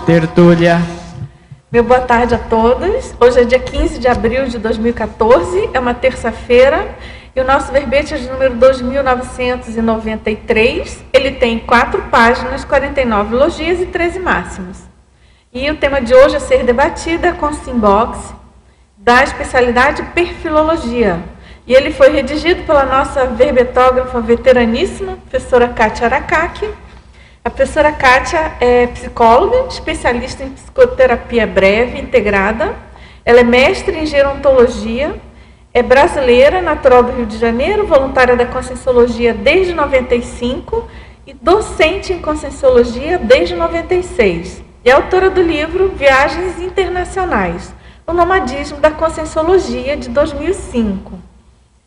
Tertúlia. Meu boa tarde a todos. Hoje é dia 15 de abril de 2014, é uma terça-feira, e o nosso verbete é de número 2993. Ele tem 4 páginas, 49 elogios e 13 máximos. E o tema de hoje a ser debatido é a Consimbox, da especialidade Perfilologia. E ele foi redigido pela nossa verbetógrafa veteraníssima, professora Kátia Aracaki. A professora Kátia é psicóloga, especialista em psicoterapia breve integrada. Ela é mestre em gerontologia, é brasileira, natural do Rio de Janeiro, voluntária da Conscienciologia desde 95 e docente em Conscienciologia desde 96. E é autora do livro Viagens Internacionais, o nomadismo da Conscienciologia, de 2005.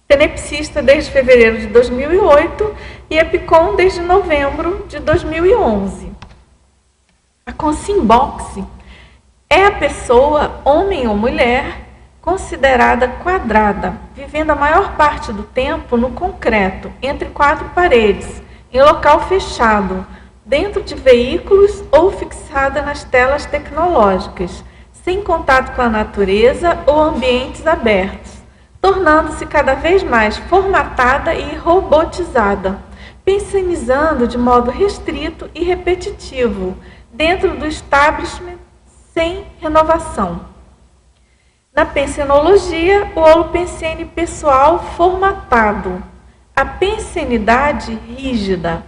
Tenepsista desde fevereiro de 2008 e EPICOM desde novembro de 2011. A Consimbox é a pessoa, homem ou mulher, considerada quadrada, vivendo a maior parte do tempo no concreto, entre 4 paredes, em local fechado, dentro de veículos ou fixada nas telas tecnológicas, sem contato com a natureza ou ambientes abertos, tornando-se cada vez mais formatada e robotizada, pensionizando de modo restrito e repetitivo, dentro do establishment sem renovação. Na pensionologia, o holopensene pessoal formatado, a pensenidade rígida.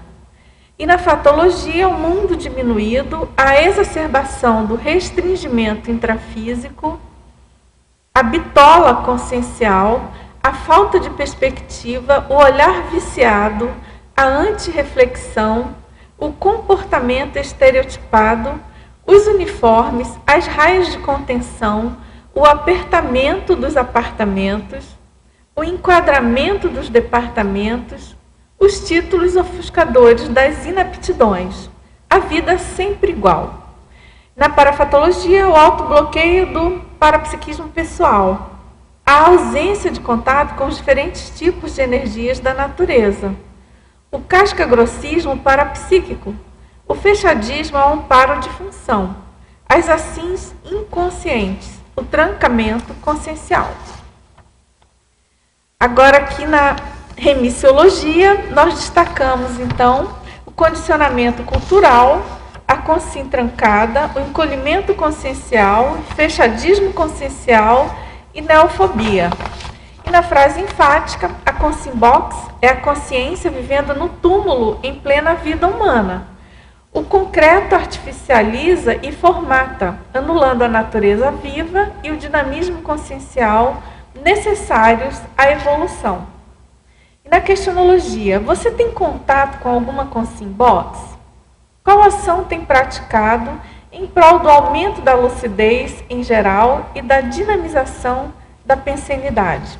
E na fatologia, o mundo diminuído, a exacerbação do restringimento intrafísico, a bitola consciencial, a falta de perspectiva, o olhar viciado, a antirreflexão, o comportamento estereotipado, os uniformes, as raias de contenção, o apertamento dos apartamentos, o enquadramento dos departamentos, os títulos ofuscadores das inaptidões, a vida sempre igual. Na parafatologia, o autobloqueio do parapsiquismo pessoal, a ausência de contato com os diferentes tipos de energias da natureza, o cascagrossismo parapsíquico, o fechadismo ao amparo de função, as assins inconscientes, o trancamento consciencial. Agora aqui na remissiologia, nós destacamos então o condicionamento cultural, a consciência trancada, o encolhimento consciencial, fechadismo consciencial e neofobia. E na frase enfática, a Consimbox é a consciência vivendo no túmulo em plena vida humana. O concreto artificializa e formata, anulando a natureza viva e o dinamismo consciencial necessários à evolução. E na questionologia, você tem contato com alguma Consimbox? Qual ação tem praticado em prol do aumento da lucidez em geral e da dinamização da pensenidade?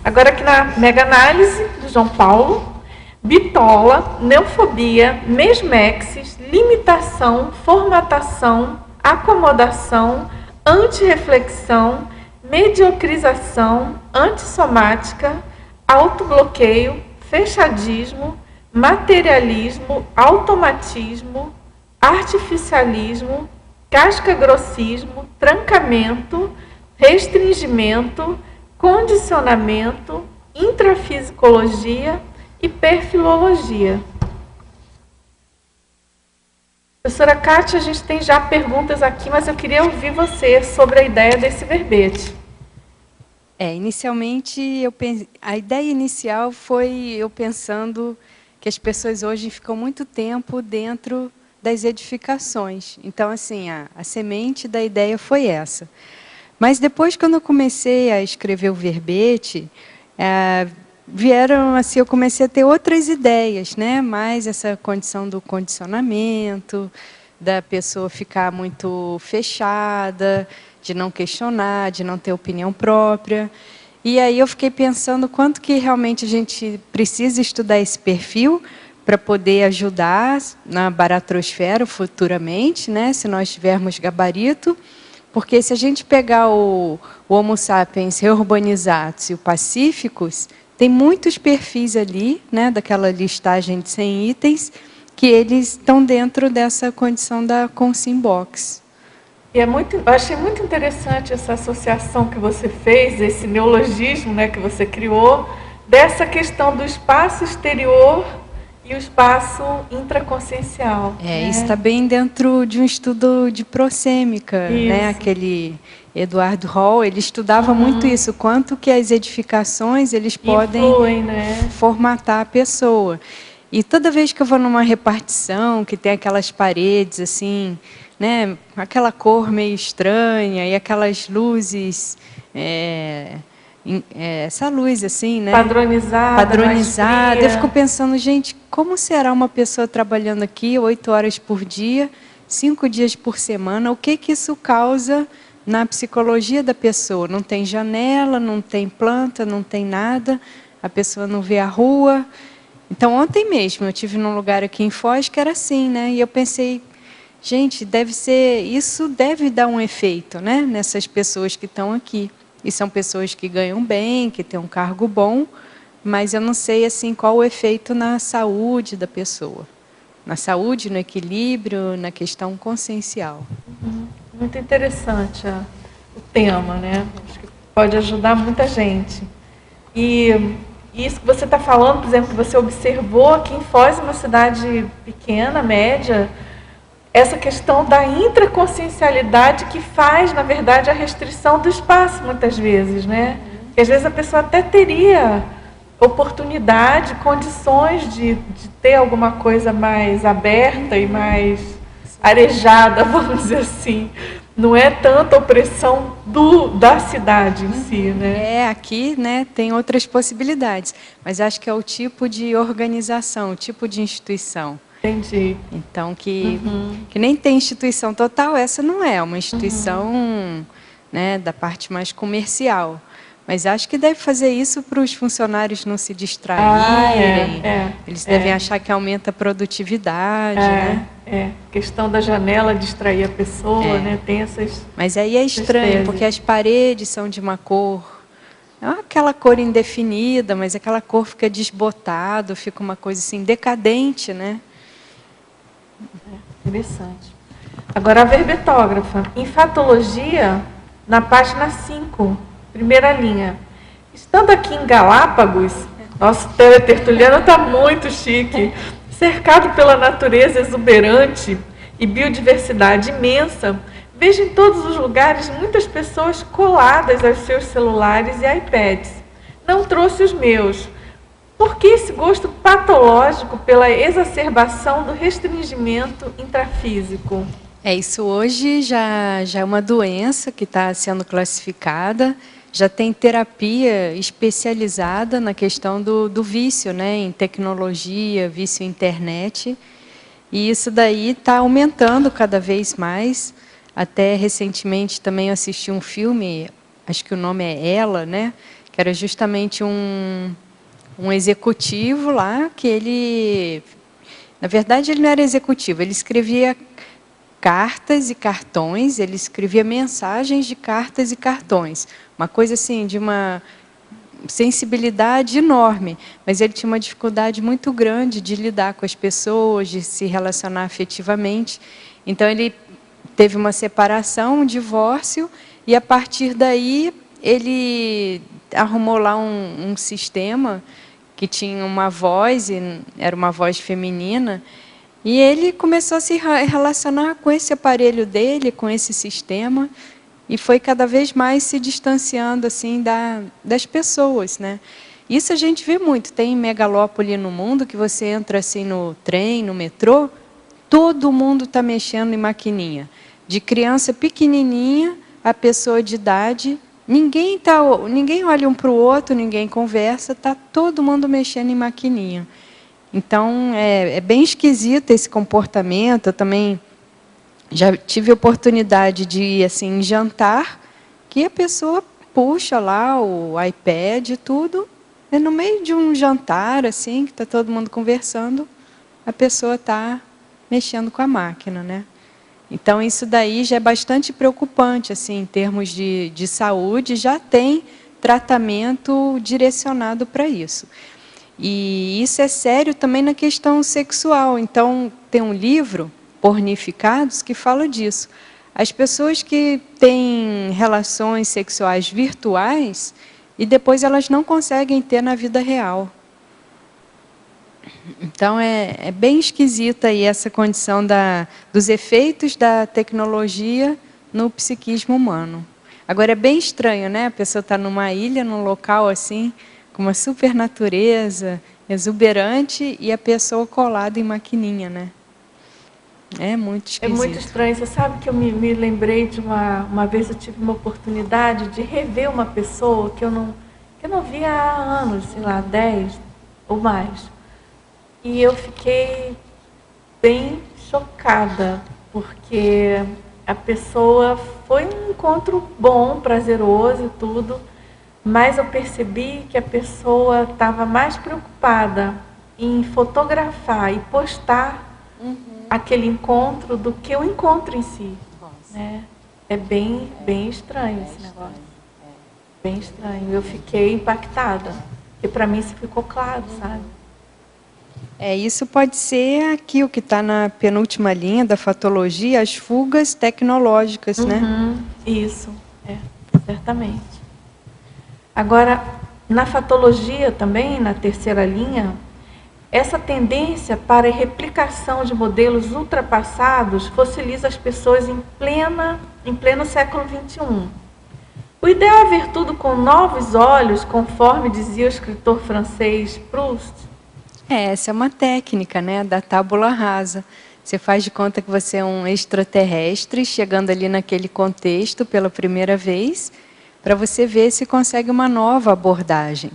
Agora aqui na mega-análise do João Paulo, bitola, neofobia, mesmexis, limitação, formatação, acomodação, antirreflexão, mediocrização, antissomática, autobloqueio, fechadismo, materialismo, automatismo, artificialismo, cascagrossismo, trancamento, restringimento, condicionamento, intrafisicologia e perfilologia. Professora Kátia, a gente tem já perguntas aqui, mas eu queria ouvir você sobre a ideia desse verbete. Inicialmente, a ideia inicial foi eu pensando que as pessoas hoje ficam muito tempo dentro das edificações. Então, assim, a semente da ideia foi essa. Mas depois, quando eu comecei a escrever o verbete, eu comecei a ter outras ideias, né? Mais essa condição do condicionamento, da pessoa ficar muito fechada, de não questionar, de não ter opinião própria. E aí eu fiquei pensando quanto que realmente a gente precisa estudar esse perfil para poder ajudar na baratrosfera futuramente, né? Se nós tivermos gabarito. Porque se a gente pegar o Homo sapiens reurbanizatus e o Pacíficos, tem muitos perfis ali, né, daquela listagem de 100 itens, que eles estão dentro dessa condição da Consimbox. E eu achei muito interessante essa associação que você fez, esse neologismo, né, que você criou, dessa questão do espaço exterior e o espaço intraconsciencial. Né? Isso está bem dentro de um estudo de prosêmica, né? Aquele Eduardo Hall, ele estudava muito isso, quanto que as edificações eles podem influem, né? formatar a pessoa. E toda vez que eu vou numa repartição, que tem aquelas paredes assim, né, aquela cor meio estranha e aquelas luzes, essa luz assim, né, padronizada, eu fico pensando, gente, como será uma pessoa trabalhando aqui 8 horas por dia, 5 dias por semana? O que isso causa na psicologia da pessoa? Não tem janela, não tem planta, não tem nada, a pessoa não vê a rua. Então, ontem mesmo, eu estive num lugar aqui em Foz que era assim, né? E eu pensei, gente, isso deve dar um efeito, né? Nessas pessoas que estão aqui. E são pessoas que ganham bem, que têm um cargo bom, mas eu não sei assim qual o efeito na saúde da pessoa. Na saúde, no equilíbrio, na questão consciencial. Muito interessante o tema, né? Acho que pode ajudar muita gente. E isso que você está falando, por exemplo, que você observou aqui em Foz, uma cidade pequena, média, essa questão da intraconsciencialidade que faz, na verdade, a restrição do espaço, muitas vezes, né? Porque às vezes a pessoa até teria oportunidade, condições de ter alguma coisa mais aberta e mais arejada, vamos dizer assim. Não é tanta opressão da cidade em si, né? Aqui, né, tem outras possibilidades, mas acho que é o tipo de organização, o tipo de instituição. Entendi. Então, que nem tem instituição total, essa não é uma instituição né, da parte mais comercial. Mas acho que deve fazer isso para os funcionários não se distraírem. Eles devem achar que aumenta a produtividade, né? Questão da janela distrair a pessoa, né? Tem essas. Mas aí é estranho, porque as paredes são de uma cor, não é aquela cor indefinida, mas aquela cor fica desbotada, fica uma coisa assim decadente, né? Interessante. Agora a verbetógrafa. Enfatologia, na página 5, primeira linha. Estando aqui em Galápagos, nosso teletertuliano está muito chique, cercado pela natureza exuberante e biodiversidade imensa, vejo em todos os lugares muitas pessoas coladas aos seus celulares e iPads. Não trouxe os meus. Por que esse gosto patológico pela exacerbação do restringimento intrafísico? Isso hoje já é uma doença que está sendo classificada, já tem terapia especializada na questão do vício, né, em tecnologia, vício em internet, e isso daí está aumentando cada vez mais. Até recentemente também eu assisti um filme, acho que o nome é Ela, né, que era justamente um executivo lá, que ele, na verdade ele não era executivo, ele escrevia cartas e cartões, ele escrevia mensagens de cartas e cartões, uma coisa assim, de uma sensibilidade enorme, mas ele tinha uma dificuldade muito grande de lidar com as pessoas, de se relacionar afetivamente, então ele teve uma separação, um divórcio, e a partir daí ele arrumou lá um sistema que tinha uma voz, e era uma voz feminina, e ele começou a se relacionar com esse aparelho dele, com esse sistema, e foi cada vez mais se distanciando assim das pessoas, né? Isso a gente vê muito, tem megalópole no mundo, que você entra assim no trem, no metrô, todo mundo está mexendo em maquininha, de criança pequenininha a pessoa de idade. Ninguém olha um para o outro, ninguém conversa, está todo mundo mexendo em maquininha. Então, é bem esquisito esse comportamento. Eu também já tive oportunidade de ir assim, em jantar, que a pessoa puxa lá o iPad e tudo, e no meio de um jantar, assim, que está todo mundo conversando, a pessoa está mexendo com a máquina, né? Então, isso daí já é bastante preocupante, assim, em termos de saúde, já tem tratamento direcionado para isso. E isso é sério também na questão sexual. Então, tem um livro, Pornificados, que fala disso. As pessoas que têm relações sexuais virtuais e depois elas não conseguem ter na vida real. Então, é bem esquisita aí essa condição dos efeitos da tecnologia no psiquismo humano. Agora, é bem estranho, né? A pessoa está numa ilha, num local assim, com uma super natureza, exuberante, e a pessoa colada em maquininha, né? É muito esquisito. É muito estranho. Você sabe que eu me lembrei de uma vez eu tive uma oportunidade de rever uma pessoa que eu não via há anos, sei lá, 10 ou mais. E eu fiquei bem chocada, porque a pessoa foi um encontro bom, prazeroso e tudo, mas eu percebi que a pessoa estava mais preocupada em fotografar e postar aquele encontro do que o encontro em si. Né? É bem estranho esse negócio. Bem estranho. Eu fiquei impactada, porque para mim isso ficou claro, sabe? Isso pode ser aqui o que está na penúltima linha da fatologia, as fugas tecnológicas, né? Isso, certamente. Agora, na fatologia também, na terceira linha, essa tendência para a replicação de modelos ultrapassados fossiliza as pessoas em pleno século XXI. O ideal é ver tudo com novos olhos, conforme dizia o escritor francês Proust. Essa é uma técnica, né, da tábula rasa. Você faz de conta que você é um extraterrestre, chegando ali naquele contexto pela primeira vez, para você ver se consegue uma nova abordagem.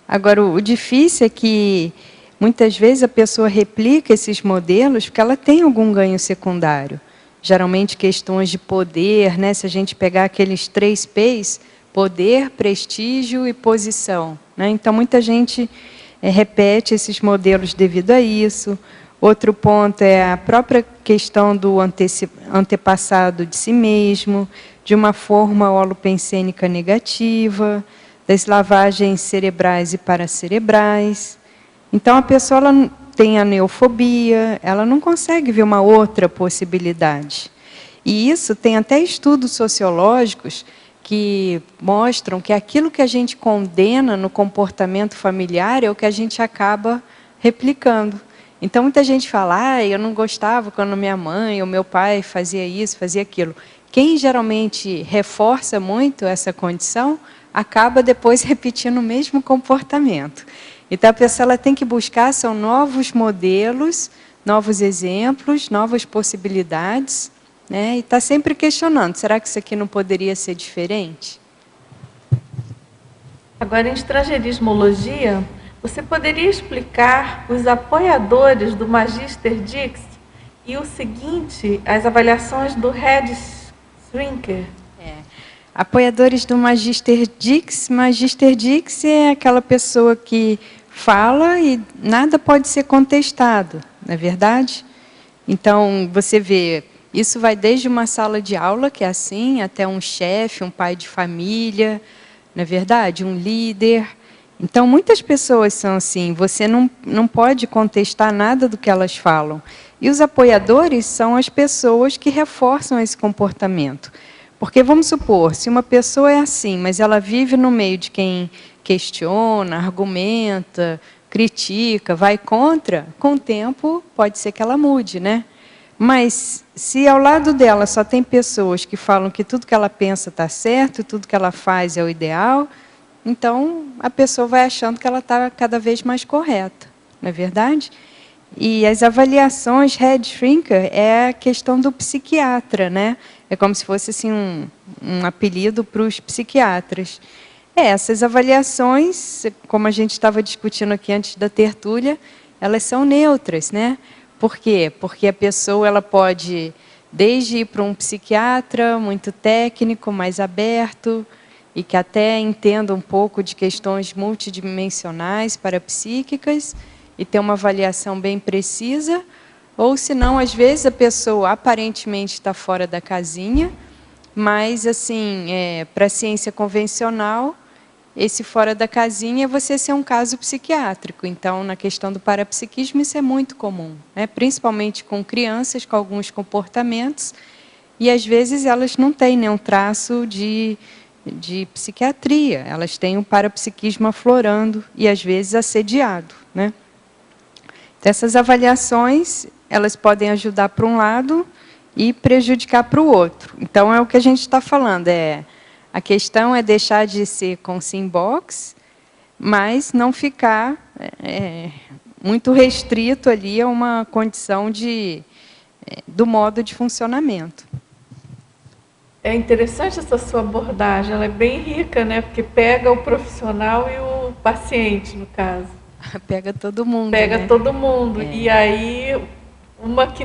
Agora, o difícil é que, muitas vezes, a pessoa replica esses modelos porque ela tem algum ganho secundário. Geralmente, questões de poder, né, se a gente pegar aqueles 3 P's, poder, prestígio e posição. Né? Então, muita gente repete esses modelos devido a isso. Outro ponto é a própria questão do antepassado de si mesmo, de uma forma holopensênica negativa, das lavagens cerebrais e paracerebrais. Então, a pessoa ela tem a neofobia, ela não consegue ver uma outra possibilidade. E isso tem até estudos sociológicos que mostram que aquilo que a gente condena no comportamento familiar é o que a gente acaba replicando. Então, muita gente fala, eu não gostava quando minha mãe ou meu pai fazia isso, fazia aquilo. Quem geralmente reforça muito essa condição, acaba depois repetindo o mesmo comportamento. Então, a pessoa ela tem que buscar, são novos modelos, novos exemplos, novas possibilidades, né? E está sempre questionando, será que isso aqui não poderia ser diferente? Agora, em estrangeirismologia, você poderia explicar os apoiadores do Magister Dix e o seguinte, as avaliações do Red Shrinker? Apoiadores do Magister Dix é aquela pessoa que fala e nada pode ser contestado, não é verdade? Então, você vê, isso vai desde uma sala de aula, que é assim, até um chefe, um pai de família, não é verdade? Um líder. Então, muitas pessoas são assim, você não pode contestar nada do que elas falam. E os apoiadores são as pessoas que reforçam esse comportamento. Porque, vamos supor, se uma pessoa é assim, mas ela vive no meio de quem questiona, argumenta, critica, vai contra, com o tempo pode ser que ela mude, né? Mas, se ao lado dela só tem pessoas que falam que tudo que ela pensa está certo, tudo que ela faz é o ideal, então a pessoa vai achando que ela está cada vez mais correta, não é verdade? E as avaliações Red Shrinker é a questão do psiquiatra, né? É como se fosse assim, um apelido para os psiquiatras. Essas avaliações, como a gente estava discutindo aqui antes da tertúlia, elas são neutras, né? Por quê? Porque a pessoa ela pode, desde ir para um psiquiatra muito técnico, mais aberto, e que até entenda um pouco de questões multidimensionais parapsíquicas, e ter uma avaliação bem precisa, ou senão, às vezes, a pessoa aparentemente está fora da casinha, mas, assim, para a ciência convencional, esse fora da casinha é você ser um caso psiquiátrico. Então, na questão do parapsiquismo, isso é muito comum, né? Principalmente com crianças com alguns comportamentos, e às vezes elas não têm nenhum traço de psiquiatria, elas têm um parapsiquismo aflorando e às vezes assediado, né? Então, essas avaliações, elas podem ajudar para um lado e prejudicar para o outro. Então, é o que a gente está falando, a questão é deixar de ser com Simbox, mas não ficar muito restrito ali a uma condição do modo de funcionamento. É interessante essa sua abordagem, ela é bem rica, né? Porque pega o profissional e o paciente, no caso. Pega todo mundo, Pega né? todo mundo. E aí, uma que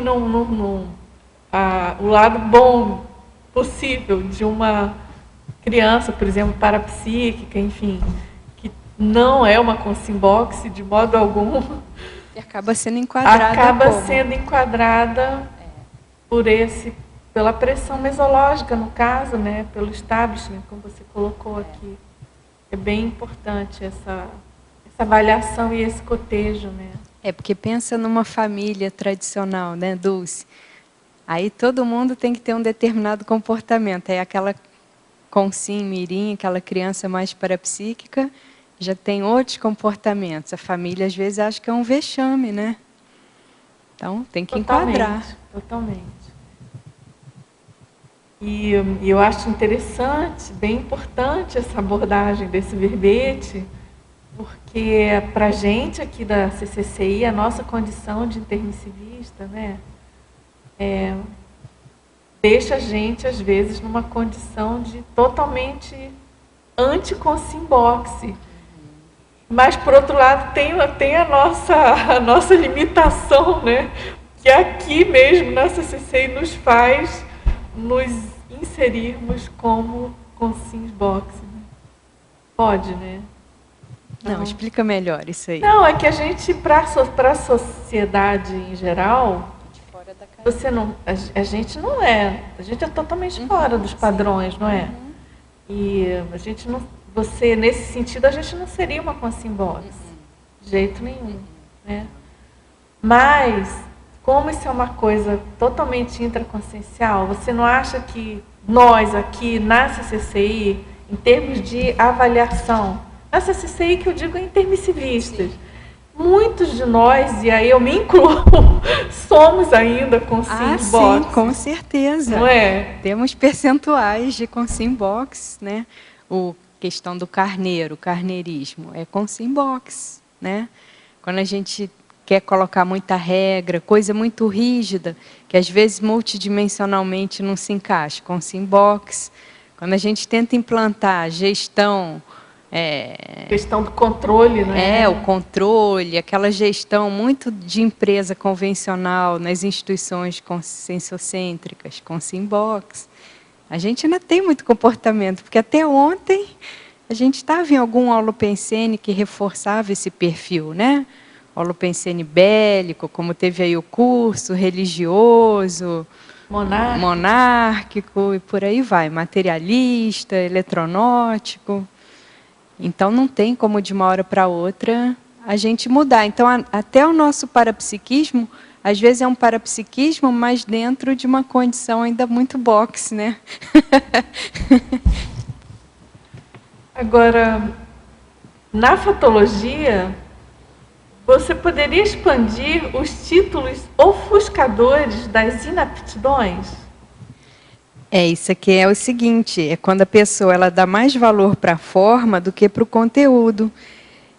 o lado bom possível de uma criança, por exemplo, parapsíquica, enfim, que não é uma Consimbox de modo algum, e acaba sendo enquadrada pela pressão mesológica, no caso, né, pelo establishment, como você colocou aqui. É bem importante essa avaliação e esse cotejo, né? Porque pensa numa família tradicional, né, Dulce? Aí todo mundo tem que ter um determinado comportamento. Aí aquela consim, mirim, aquela criança mais parapsíquica, já tem outros comportamentos. A família, às vezes, acha que é um vexame, né? Então, tem que enquadrar. Totalmente. E eu acho interessante, bem importante essa abordagem desse verbete, porque para a gente aqui da CCCI, a nossa condição de intermissivista, né, deixa a gente, às vezes, numa condição de totalmente anti-consimboxe. Mas, por outro lado, tem a nossa limitação, né, que aqui mesmo na CCCI nos faz nos inserirmos como consimboxe. Né? Né? Não, explica melhor isso aí. Não, é que a gente, para a sociedade em geral, você não, a gente não é, a gente é totalmente fora dos padrões, não é? E a gente não, você, nesse sentido, a gente não seria uma consimbox, de jeito nenhum, né? Mas, como isso é uma coisa totalmente intraconsciencial, você não acha que nós aqui na CCCI, em termos de avaliação, na CCCI que eu digo intermissivistas, muitos de nós, e aí eu me incluo, somos ainda consimbox. Sim, com certeza. Não é? Temos percentuais de consimbox, né? O questão do carneiro, o carneirismo, é consimbox, né? Quando a gente quer colocar muita regra, coisa muito rígida, que às vezes multidimensionalmente não se encaixa, consimbox. Quando a gente tenta implantar gestão... questão do controle, né? O controle, aquela gestão muito de empresa convencional nas instituições conscienciocêntricas, consimbox. A gente ainda tem muito comportamento, porque até ontem a gente estava em algum holopensene que reforçava esse perfil, né? Holopensene bélico, como teve aí o curso, religioso, monárquico e por aí vai, materialista, eletronótico. Então, não tem como, de uma hora para outra, a gente mudar. Então, até o nosso parapsiquismo, às vezes é um parapsiquismo, mas dentro de uma condição ainda muito box, né? Agora, na fatologia, você poderia expandir os títulos ofuscadores das inaptidões? Isso aqui é o seguinte, é quando a pessoa ela dá mais valor para a forma do que para o conteúdo.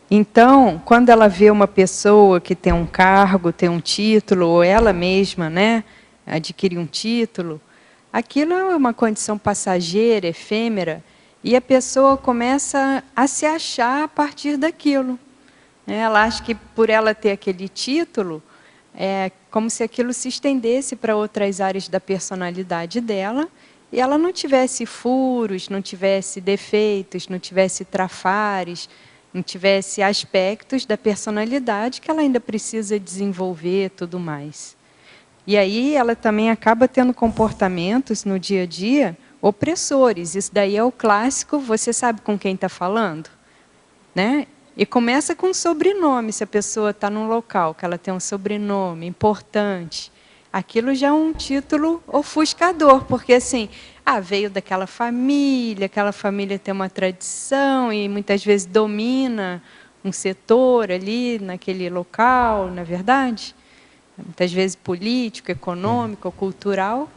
Então, quando ela vê uma pessoa que tem um cargo, tem um título, ou ela mesma, né, adquire um título, aquilo é uma condição passageira, efêmera, e a pessoa começa a se achar a partir daquilo. Ela acha que por ela ter aquele título, é como se aquilo se estendesse para outras áreas da personalidade dela, e ela não tivesse furos, não tivesse defeitos, não tivesse trafares, não tivesse aspectos da personalidade que ela ainda precisa desenvolver, tudo mais. E aí ela também acaba tendo comportamentos no dia a dia opressores. Isso daí é o clássico, você sabe com quem está falando? né? E começa com um sobrenome, se a pessoa está num local que ela tem um sobrenome importante. Aquilo já é um título ofuscador, porque assim, veio daquela família tem uma tradição e muitas vezes domina um setor ali naquele local, não é verdade? Muitas vezes político, econômico, cultural.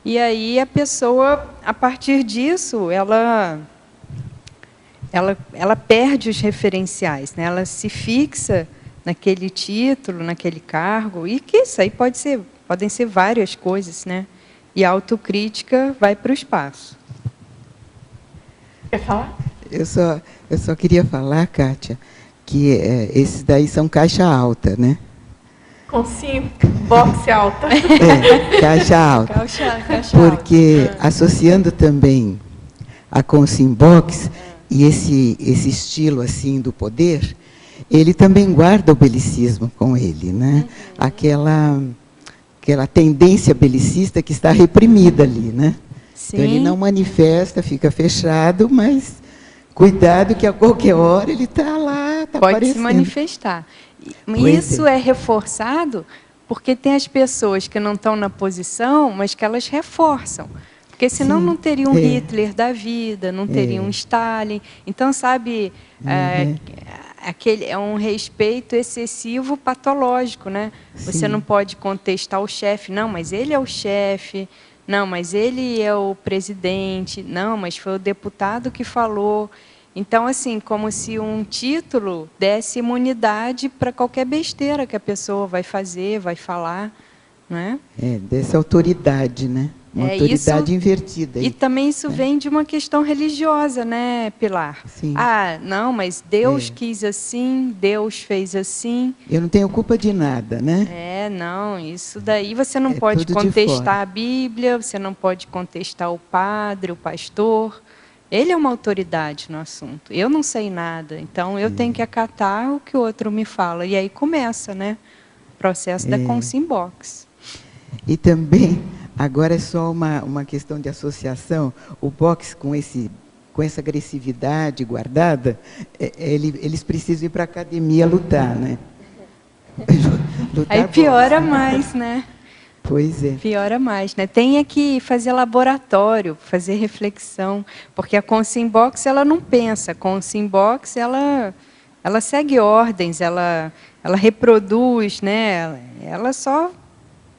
E aí a pessoa, a partir disso, ela perde os referenciais, né? Ela se fixa naquele título, naquele cargo, e que isso aí podem ser várias coisas, né? E a autocrítica vai para o espaço. Quer falar? Eu só queria falar, Kátia, que esses daí são caixa alta, né? Com sim, boxe alta. Caixa alta. Caixa Porque, alta. associando também a Consimbox e esse estilo assim do poder, ele também guarda o belicismo com ele, né? Aquela tendência belicista que está reprimida ali, né? Sim. Então, ele não manifesta, fica fechado, mas cuidado que a qualquer hora ele está lá, está aparecendo. Pode se manifestar. Isso é reforçado porque tem as pessoas que não estão na posição, mas que elas reforçam. Porque senão não teria um Hitler da vida, não teria um Stalin. Então, sabe, é um respeito excessivo patológico, né? Sim. Você não pode contestar o chefe, não, mas ele é o chefe, não, mas ele é o presidente, não, mas foi o deputado que falou. Então, assim, como se um título desse imunidade para qualquer besteira que a pessoa vai fazer, vai falar, não é? Dessa autoridade, né? Uma autoridade invertida. E também isso vem de uma questão religiosa, né, Pilar? Sim. Não, mas Deus quis assim, Deus fez assim. Eu não tenho culpa de nada, né? Não, isso daí você não pode contestar a Bíblia, você não pode contestar o padre, o pastor. Ele é uma autoridade no assunto. Eu não sei nada, então eu tenho que acatar o que o outro me fala. E aí começa, né, o processo da Consimbox. E também, agora é só uma questão de associação, o boxe com essa agressividade guardada, eles precisam ir para a academia lutar, né? Aí piora mais, né? Pois é. Piora mais, né? Tem que fazer laboratório, fazer reflexão, porque a Consimbox, ela não pensa, a Consimbox, ela segue ordens, ela reproduz, né? Ela só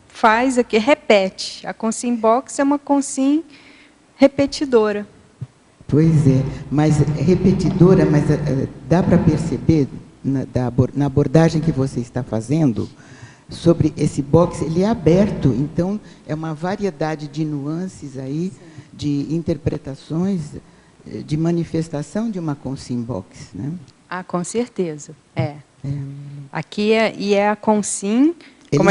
faz aqui, repete. A Consimbox é uma consim repetidora. Pois é, mas repetidora, mas dá para perceber na abordagem que você está fazendo sobre esse box, ele é aberto, então é uma variedade de nuances aí, de interpretações, de manifestação de uma Consimbox, né? Com certeza, Aqui é a consim, como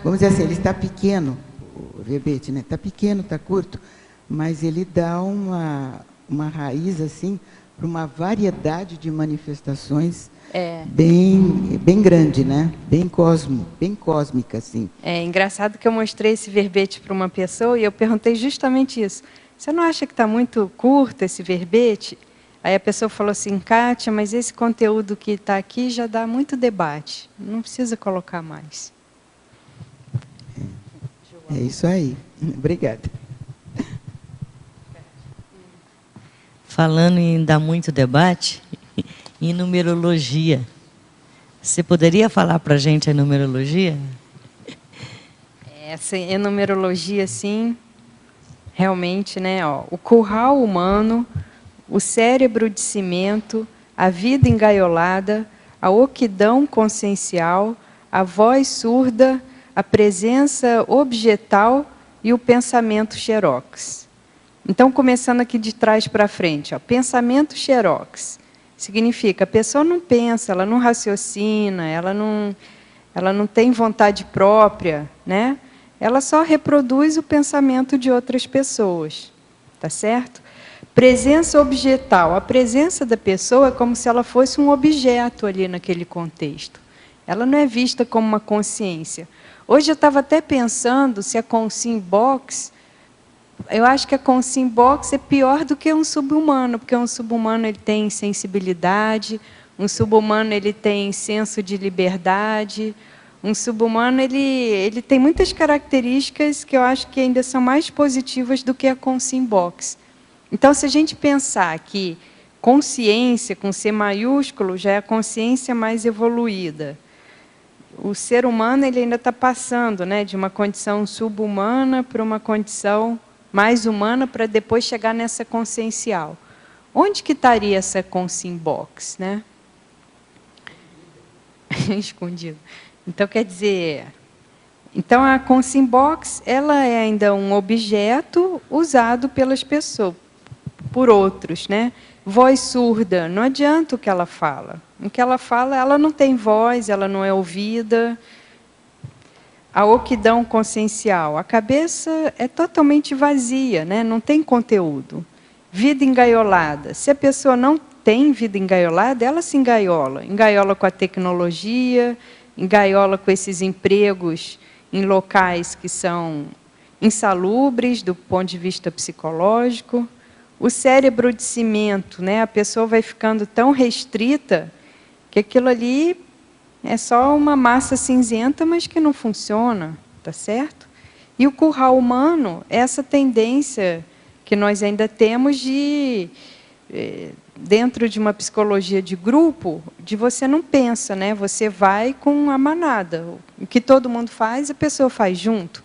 vamos dizer assim, ele está pequeno, o verbete, né? Está pequeno, está curto, mas ele dá uma raiz assim para uma variedade de manifestações bem grande, né? Bem cósmica, assim. É engraçado que eu mostrei esse verbete para uma pessoa e eu perguntei justamente isso. Você não acha que está muito curto esse verbete? Aí a pessoa falou assim, Kátia, mas esse conteúdo que está aqui já dá muito debate. Não precisa colocar mais. É isso aí. Obrigada. Falando em dar muito debate, em numerologia. Você poderia falar para a gente a numerologia? Essa numerologia, sim, realmente, né? O curral humano, o cérebro de cimento, a vida engaiolada, a oquidão consciencial, a voz surda, a presença objetal e o pensamento xerox. Então, começando aqui de trás para frente, pensamento xerox. Significa, a pessoa não pensa, ela não raciocina, ela não tem vontade própria, né? Ela só reproduz o pensamento de outras pessoas, tá certo? Presença objetal. A presença da pessoa é como se ela fosse um objeto ali naquele contexto. Ela não é vista como uma consciência. Hoje eu estava até pensando se a Consimbox Eu acho que a consciência box é pior do que um sub-humano, porque um sub-humano ele tem sensibilidade, um sub-humano ele tem senso de liberdade, um sub-humano ele tem muitas características que eu acho que ainda são mais positivas do que a consciência box. Então, se a gente pensar que consciência, com C maiúsculo, já é a consciência mais evoluída. O ser humano ele ainda está passando, né, de uma condição sub-humana para uma condição mais humana, para depois chegar nessa consciencial. Onde que estaria essa consciência box, né? Escondido. Então, quer dizer... Então, a consciência box ela é ainda um objeto usado pelas pessoas, por outros, né? Voz surda, não adianta o que ela fala. O que ela fala, ela não tem voz, ela não é ouvida. A oquidão consciencial, a cabeça é totalmente vazia, né? Não tem conteúdo. Vida engaiolada. Se a pessoa não tem vida engaiolada, ela se engaiola. Engaiola com a tecnologia, engaiola com esses empregos em locais que são insalubres do ponto de vista psicológico. O cérebro de cimento, né? A pessoa vai ficando tão restrita que aquilo ali é só uma massa cinzenta, mas que não funciona, tá certo? E o curral humano é essa tendência que nós ainda temos de, dentro de uma psicologia de grupo, de você não pensa, né? Você vai com a manada. O que todo mundo faz, a pessoa faz junto.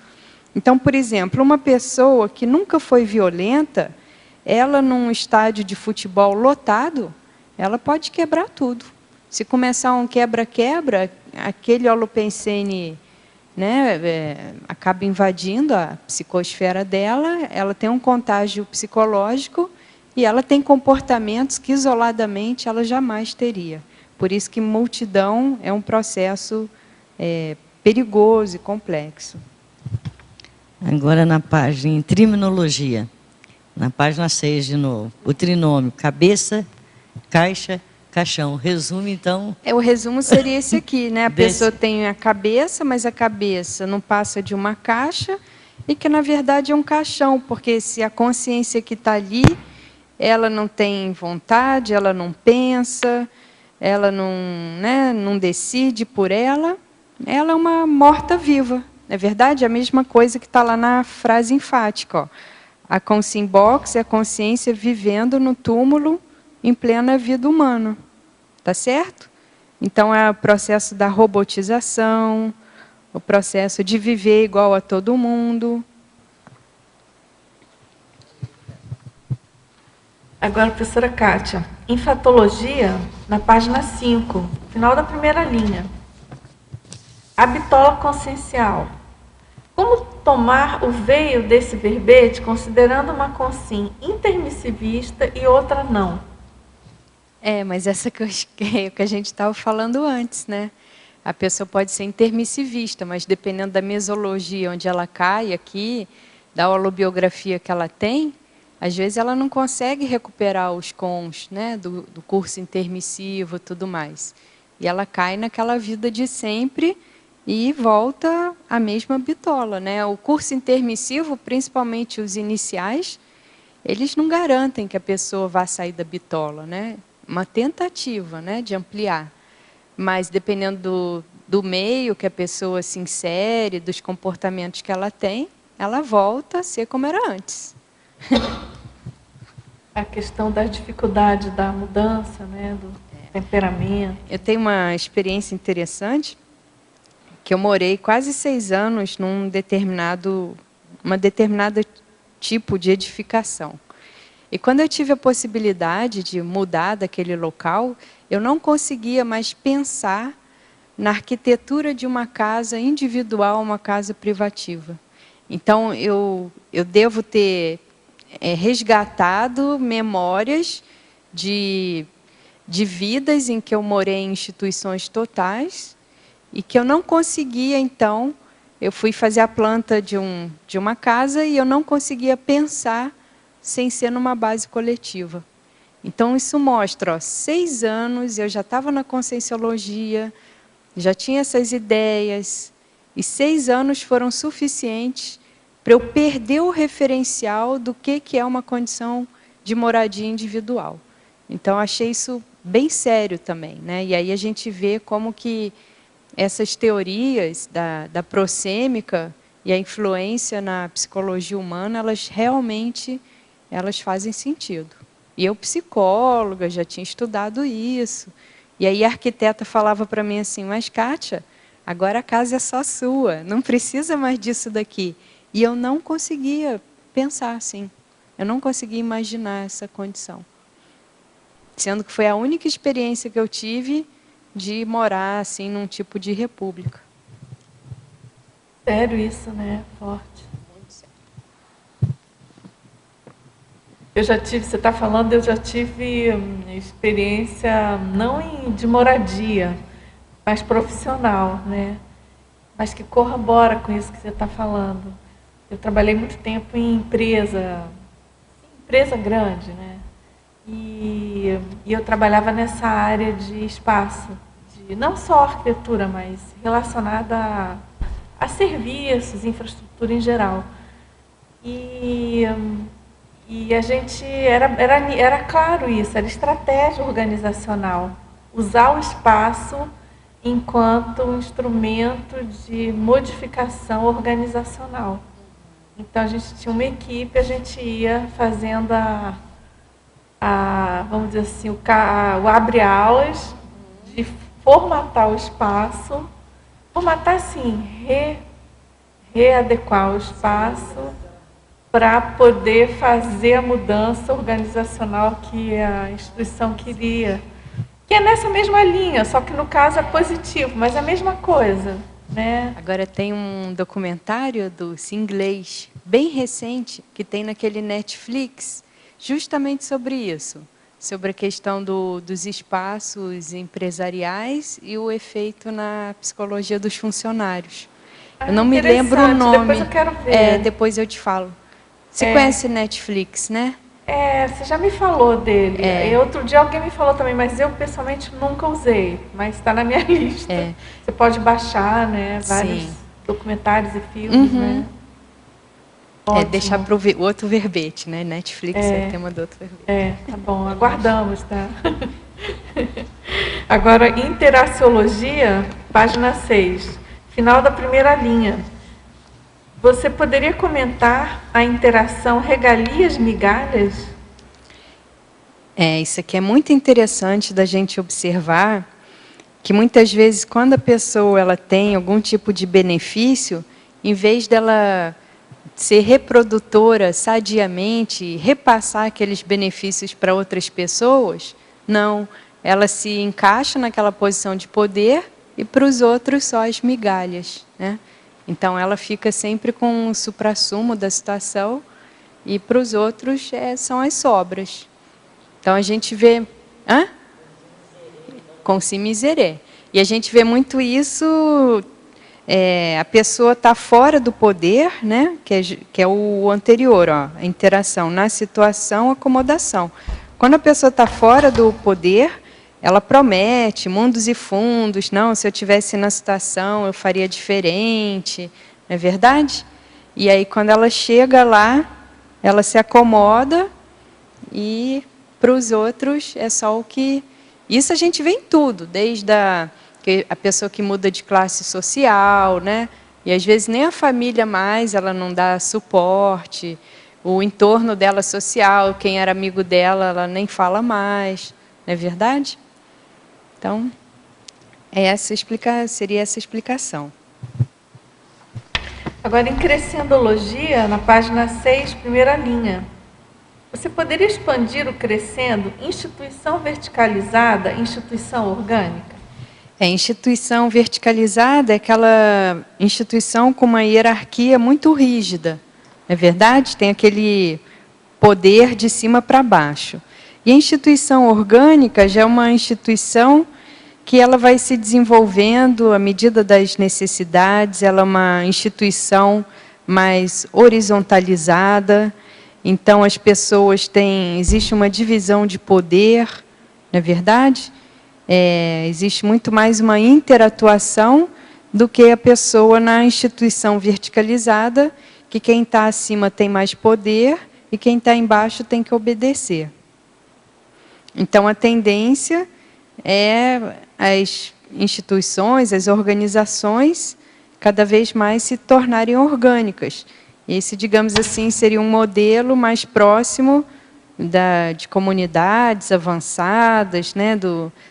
Então, por exemplo, uma pessoa que nunca foi violenta, ela num estádio de futebol lotado, ela pode quebrar tudo. Se começar um quebra-quebra, aquele holopensene, né, acaba invadindo a psicosfera dela, ela tem um contágio psicológico e ela tem comportamentos que isoladamente ela jamais teria. Por isso que multidão é um processo perigoso e complexo. Agora na página em terminologia. Na página 6 de novo. O trinômio, cabeça, caixa, caixão. Resumo, então... O resumo seria esse aqui, né? A pessoa tem a cabeça, mas a cabeça não passa de uma caixa e que, na verdade, é um caixão, porque se a consciência que está ali, ela não tem vontade, ela não pensa, ela não, né, não decide por ela é uma morta-viva. Na verdade, é a mesma coisa que está lá na frase enfática, ó. A consciência box é a consciência vivendo no túmulo em plena vida humana. Tá certo? Então, é o processo da robotização, o processo de viver igual a todo mundo. Agora, professora Kátia, enfatologia, na página 5, final da primeira linha. A bitola consciencial. Como tomar o veio desse verbete, considerando uma consciência intermissivista e outra não? Mas essa que a gente estava falando antes, né? A pessoa pode ser intermissivista, mas dependendo da mesologia onde ela cai aqui, da holobiografia que ela tem, às vezes ela não consegue recuperar os cons, né, do curso intermissivo e tudo mais. E ela cai naquela vida de sempre e volta à mesma bitola, né? O curso intermissivo, principalmente os iniciais, eles não garantem que a pessoa vá sair da bitola, né? Uma tentativa, né, de ampliar. Mas, dependendo do meio que a pessoa se insere, dos comportamentos que ela tem, ela volta a ser como era antes. A questão da dificuldade da mudança, né, do temperamento. Eu tenho uma experiência interessante, que eu morei quase 6 anos numa determinada tipo de edificação. E quando eu tive a possibilidade de mudar daquele local, eu não conseguia mais pensar na arquitetura de uma casa individual, uma casa privativa. Então, eu devo ter resgatado memórias de vidas em que eu morei em instituições totais e que eu não conseguia, então, eu fui fazer a planta de uma casa e eu não conseguia pensar sem ser numa base coletiva. Então, isso mostra, 6 anos, eu já estava na conscienciologia, já tinha essas ideias, e 6 anos foram suficientes para eu perder o referencial do que é uma condição de moradia individual. Então, achei isso bem sério também, né? E aí a gente vê como que essas teorias da prosêmica e a influência na psicologia humana, elas realmente fazem sentido. E eu, psicóloga, já tinha estudado isso. E aí a arquiteta falava para mim assim, mas Kátia, agora a casa é só sua, não precisa mais disso daqui. E eu não conseguia pensar assim, eu não conseguia imaginar essa condição. Sendo que foi a única experiência que eu tive de morar assim num tipo de república. Sério isso, né? Forte. Eu já tive, você está falando, eu já tive experiência não de moradia, mas profissional, né? Mas que corrobora com isso que você está falando. Eu trabalhei muito tempo em empresa grande, né? E eu trabalhava nessa área de espaço, não só arquitetura, mas relacionada a serviços, infraestrutura em geral. E a gente, era claro isso, era estratégia organizacional. Usar o espaço enquanto um instrumento de modificação organizacional. Então, a gente tinha uma equipe, a gente ia fazendo vamos dizer assim, o abre-aulas, de formatar o espaço, formatar assim, readequar o espaço para poder fazer a mudança organizacional que a instituição queria. Que é nessa mesma linha, só que no caso é positivo, mas é a mesma coisa, né? Agora tem um documentário do inglês, bem recente, que tem naquele Netflix, justamente sobre isso, sobre a questão dos espaços empresariais e o efeito na psicologia dos funcionários. Eu não me lembro o nome. Depois eu quero ver. Depois eu te falo. Você conhece Netflix, né? Você já me falou dele. Outro dia alguém me falou também, mas eu pessoalmente nunca usei, mas está na minha lista. Você pode baixar, né? Vários documentários e filmes, né? Deixar para o outro verbete, né? Netflix é o tema do outro verbete. Tá bom, aguardamos, tá? Agora, interaciologia, página 6, final da primeira linha. Você poderia comentar a interação regalias-migalhas? Isso aqui é muito interessante da gente observar, que muitas vezes, quando a pessoa ela tem algum tipo de benefício, em vez dela ser reprodutora sadiamente, repassar aqueles benefícios para outras pessoas, não, ela se encaixa naquela posição de poder e para os outros só as migalhas, né? Então ela fica sempre com o suprassumo da situação e para os outros são as sobras. Então a gente vê... Com si miserê. E a gente vê muito isso... a pessoa está fora do poder, né? que é o anterior, a interação na situação, acomodação. Quando a pessoa está fora do poder, ela promete mundos e fundos, não, se eu estivesse na situação eu faria diferente, não é verdade? E aí quando ela chega lá, ela se acomoda e para os outros é só o que... Isso a gente vê em tudo, desde a pessoa que muda de classe social, né? E às vezes nem a família mais, ela não dá suporte, o entorno dela social, quem era amigo dela, ela nem fala mais, não é verdade? Então, seria essa explicação. Agora, em crescendologia, na página 6, primeira linha. Você poderia expandir o crescendo instituição verticalizada, instituição orgânica? Instituição verticalizada é aquela instituição com uma hierarquia muito rígida, não é verdade? Tem aquele poder de cima para baixo. E a instituição orgânica já é uma instituição que ela vai se desenvolvendo à medida das necessidades, ela é uma instituição mais horizontalizada, então as pessoas existe uma divisão de poder, não é verdade? Existe muito mais uma interatuação do que a pessoa na instituição verticalizada, que quem está acima tem mais poder e quem está embaixo tem que obedecer. Então, a tendência é as instituições, as organizações, cada vez mais se tornarem orgânicas. Esse, digamos assim, seria um modelo mais próximo de comunidades avançadas, né,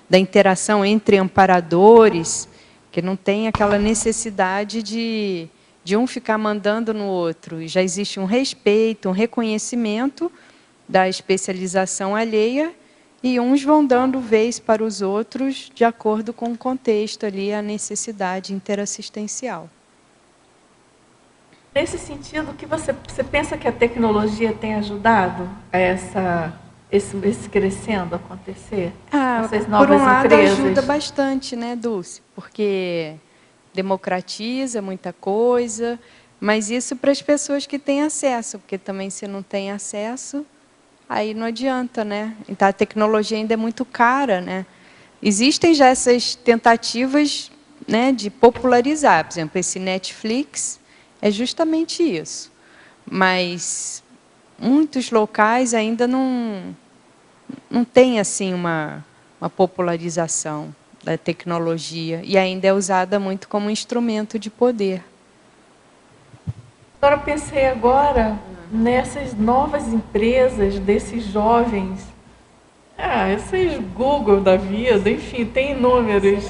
da interação entre amparadores, que não tem aquela necessidade de um ficar mandando no outro. E já existe um respeito, um reconhecimento da especialização alheia, e uns vão dando vez para os outros de acordo com o contexto ali, a necessidade interassistencial. Nesse sentido, que você pensa que a tecnologia tem ajudado a esse crescendo acontecer? Essas novas por um lado, empresas? ajuda bastante, né, Dulce? Porque democratiza muita coisa, mas isso para as pessoas que têm acesso, porque também se não tem acesso, aí não adianta, né? Então a tecnologia ainda é muito cara, né? Existem já essas tentativas, né, de popularizar, por exemplo, esse Netflix é justamente isso. Mas muitos locais ainda não tem assim uma popularização da tecnologia e ainda é usada muito como instrumento de poder. Agora, pensei agora nessas novas empresas, desses jovens, esses Google da vida, enfim, tem inúmeros.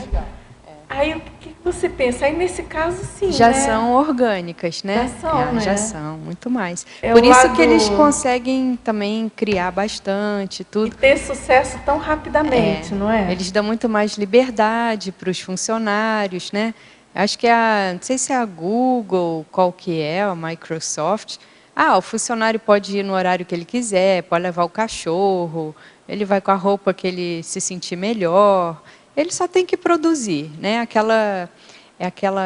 Aí, o que você pensa? Aí, nesse caso, sim, já né? são orgânicas, né? Já são, né? Já são, muito mais. É por o isso lado... que eles conseguem também criar bastante, tudo. E ter sucesso tão rapidamente, não é? Eles dão muito mais liberdade para os funcionários, né? Acho que não sei se é a Google, qual que é, a Microsoft. O funcionário pode ir no horário que ele quiser, pode levar o cachorro, ele vai com a roupa que ele se sentir melhor. Ele só tem que produzir, né?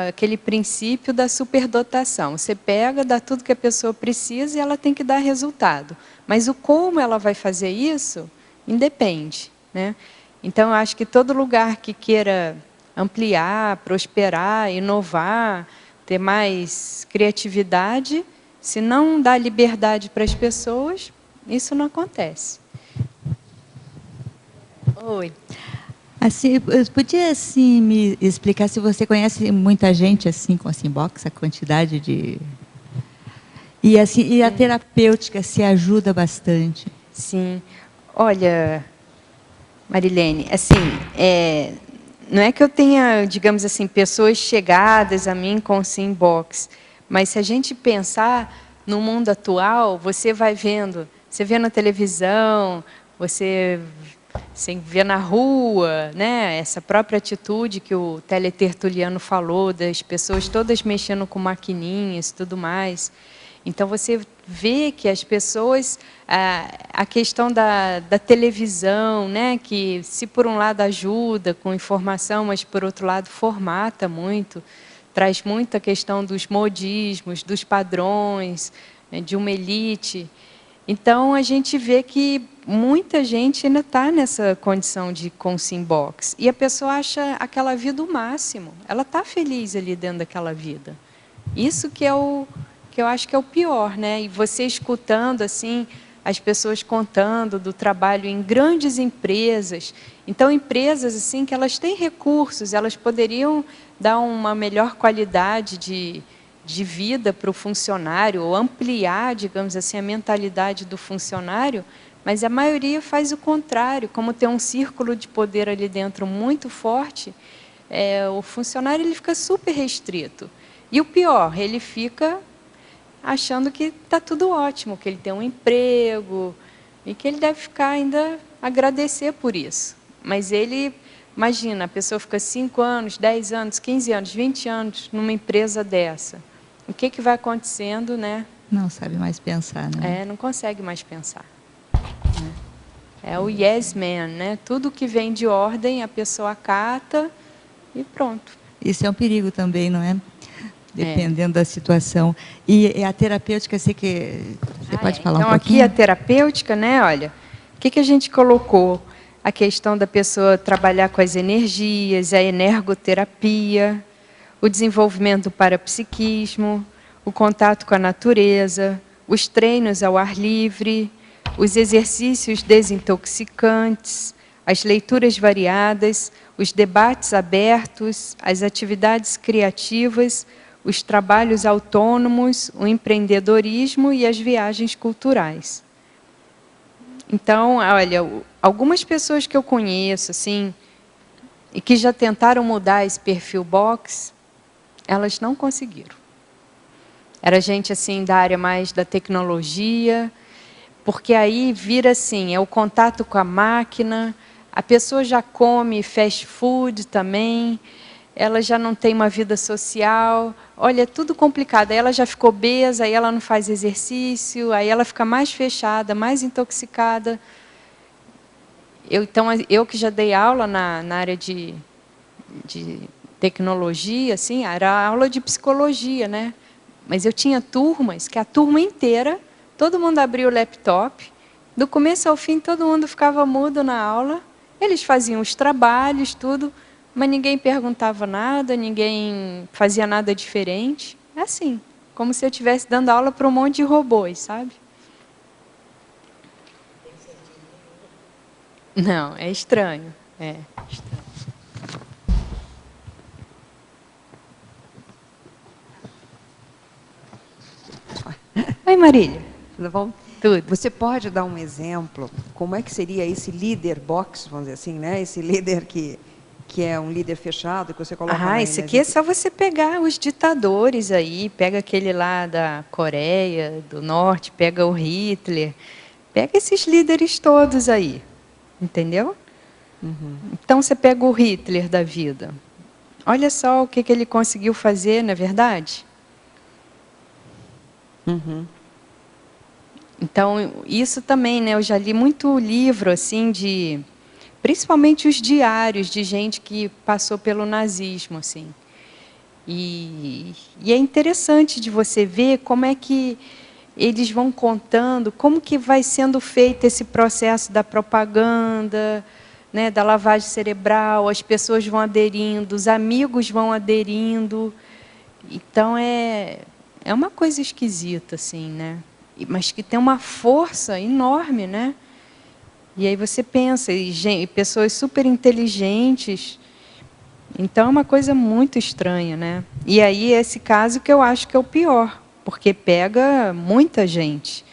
Aquele princípio da superdotação. Você pega, dá tudo que a pessoa precisa e ela tem que dar resultado. Mas o como ela vai fazer isso, independe, né? Então, eu acho que todo lugar que queira ampliar, prosperar, inovar, ter mais criatividade, se não dá liberdade para as pessoas, isso não acontece. Oi. Assim, podia assim, me explicar se você conhece muita gente assim com a Simbox, a quantidade de... E, assim, e a terapêutica se ajuda bastante? Sim. Olha, Marilene, assim, não é que eu tenha, digamos assim, pessoas chegadas a mim com Simbox, mas se a gente pensar no mundo atual, você vai vendo, você vê na televisão, você vê na rua, né? Essa própria atitude que o teletertuliano falou, das pessoas todas mexendo com maquininhas e tudo mais. Então, você vê que as pessoas, a questão da televisão, né? Que se por um lado ajuda com informação, mas por outro lado formata muito, traz muita questão dos modismos, dos padrões, né, de uma elite. Então, a gente vê que muita gente ainda está nessa condição de com Simbox. E a pessoa acha aquela vida o máximo. Ela está feliz ali dentro daquela vida. Isso que eu acho que é o pior, né? E você escutando assim as pessoas contando do trabalho em grandes empresas. Então, empresas assim que elas têm recursos, elas poderiam dar uma melhor qualidade de vida para o funcionário, ou ampliar, digamos assim, a mentalidade do funcionário, mas a maioria faz o contrário. Como tem um círculo de poder ali dentro muito forte, o funcionário ele fica super restrito. E o pior, ele fica achando que está tudo ótimo, que ele tem um emprego, e que ele deve ficar ainda agradecer por isso. Mas ele, imagina, a pessoa fica 5 anos, 10 anos, 15 anos, 20 anos numa empresa dessa. O que vai acontecendo, né? Não sabe mais pensar, né? Não consegue mais pensar. É o yes man, né? Tudo que vem de ordem, a pessoa acata e pronto. Isso é um perigo também, não é? Dependendo da situação. E a terapêutica, sei que você pode falar então, um pouquinho? Aqui a terapêutica, né? Olha, o que a gente colocou? A questão da pessoa trabalhar com as energias, a energoterapia, o desenvolvimento do parapsiquismo, o contato com a natureza, os treinos ao ar livre, os exercícios desintoxicantes, as leituras variadas, os debates abertos, as atividades criativas, os trabalhos autônomos, o empreendedorismo e as viagens culturais. Então, olha, algumas pessoas que eu conheço, assim, e que já tentaram mudar esse perfil box, elas não conseguiram. Era gente, assim, da área mais da tecnologia, porque aí vira assim, é o contato com a máquina, a pessoa já come fast food também, ela já não tem uma vida social, olha, é tudo complicado. Aí ela já ficou obesa, aí ela não faz exercício, aí ela fica mais fechada, mais intoxicada. Então, eu que já dei aula na área de tecnologia, assim, era aula de psicologia, né? Mas eu tinha turmas que a turma inteira, todo mundo abria o laptop, do começo ao fim todo mundo ficava mudo na aula, eles faziam os trabalhos, tudo, mas ninguém perguntava nada, ninguém fazia nada diferente. É assim, como se eu estivesse dando aula para um monte de robôs, sabe? Não, é estranho. É estranho. Oi, Marília. Tudo bom? Tudo. Você pode dar um exemplo, como é que seria esse líder box, vamos dizer assim, né? Esse líder que é um líder fechado, que você coloca Isso aqui é só você pegar os ditadores aí, pega aquele lá da Coreia do Norte, pega o Hitler, pega esses líderes todos aí, entendeu? Uhum. Então você pega o Hitler da vida. Olha só o que ele conseguiu fazer, não é verdade? Uhum. Então, isso também, né? Eu já li muito livro, assim, principalmente os diários de gente que passou pelo nazismo, assim. E é interessante de você ver como é que eles vão contando, como que vai sendo feito esse processo da propaganda, né, da lavagem cerebral, as pessoas vão aderindo, os amigos vão aderindo. Então, é uma coisa esquisita, assim, né? Mas que tem uma força enorme, né? E aí você pensa, e pessoas super inteligentes. Então, é uma coisa muito estranha, né? E aí, esse caso que eu acho que é o pior, porque pega muita gente.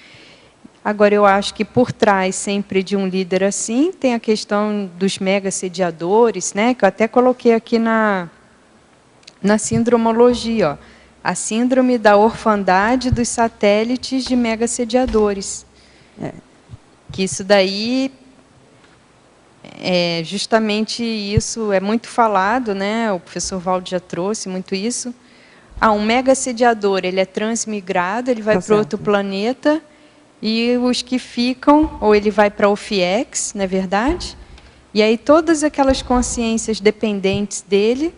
Agora, eu acho que por trás sempre de um líder assim, tem a questão dos mega sediadores, né? Que eu até coloquei aqui na sindromologia, ó. A síndrome da orfandade dos satélites de megassediadores. Que isso daí, justamente isso é muito falado, né? O professor Valdo já trouxe muito isso. Um megassediador, ele é transmigrado, ele vai para outro planeta, e os que ficam, ou ele vai para o FIEX, não é verdade? E aí todas aquelas consciências dependentes dele,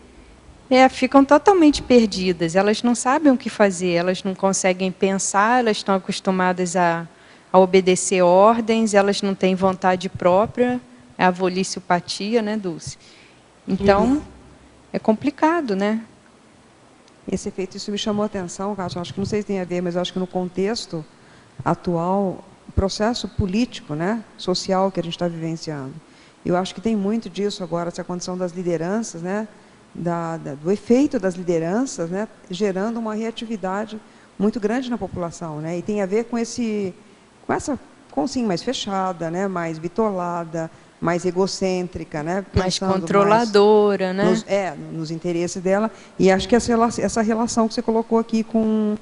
ficam totalmente perdidas, elas não sabem o que fazer, elas não conseguem pensar, elas estão acostumadas a obedecer ordens, elas não têm vontade própria, é a voliciopatia, né, Dulce? Então, é complicado, né? Esse efeito, isso me chamou a atenção, Cátia, acho que não sei se tem a ver, mas acho que no contexto atual, o processo político, né, social que a gente está vivenciando, eu acho que tem muito disso agora, essa condição das lideranças, né, do efeito das lideranças, né, gerando uma reatividade muito grande na população, né, e tem a ver com essa consciência mais fechada, né, mais bitolada, mais egocêntrica, né, mais controladora, mais né, nos interesses dela. E acho que essa relação que você colocou aqui com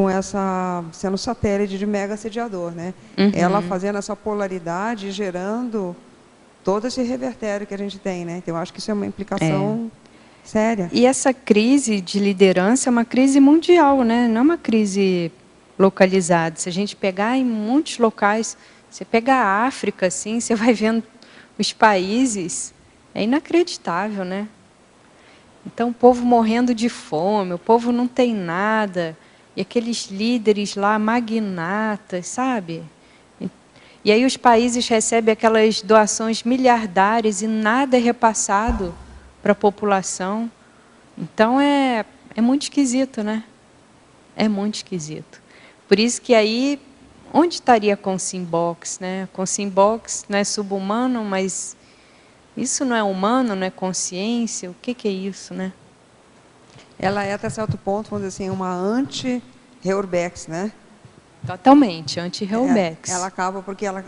essa sendo satélite de mega assediador, né, ela fazendo essa polaridade, gerando todo esse revertério que a gente tem, né. Então, eu acho que isso é uma implicação séria. E essa crise de liderança é uma crise mundial, né? Não é uma crise localizada. Se a gente pegar em muitos locais, você pega a África, assim, você vai vendo os países, é inacreditável, né? Então, o povo morrendo de fome, o povo não tem nada, e aqueles líderes lá, magnatas, sabe? E aí os países recebem aquelas doações miliardárias e nada é repassado para a população. Então, é muito esquisito, né? É muito esquisito. Por isso que aí, onde estaria a Consciencebox, né? A Consciencebox não é subhumano, mas isso não é humano, não é consciência? O que é isso, né? Ela é, até certo ponto, vamos dizer assim, uma anti-Reurbex, né? Totalmente, anti-Reurbex. Ela acaba porque ela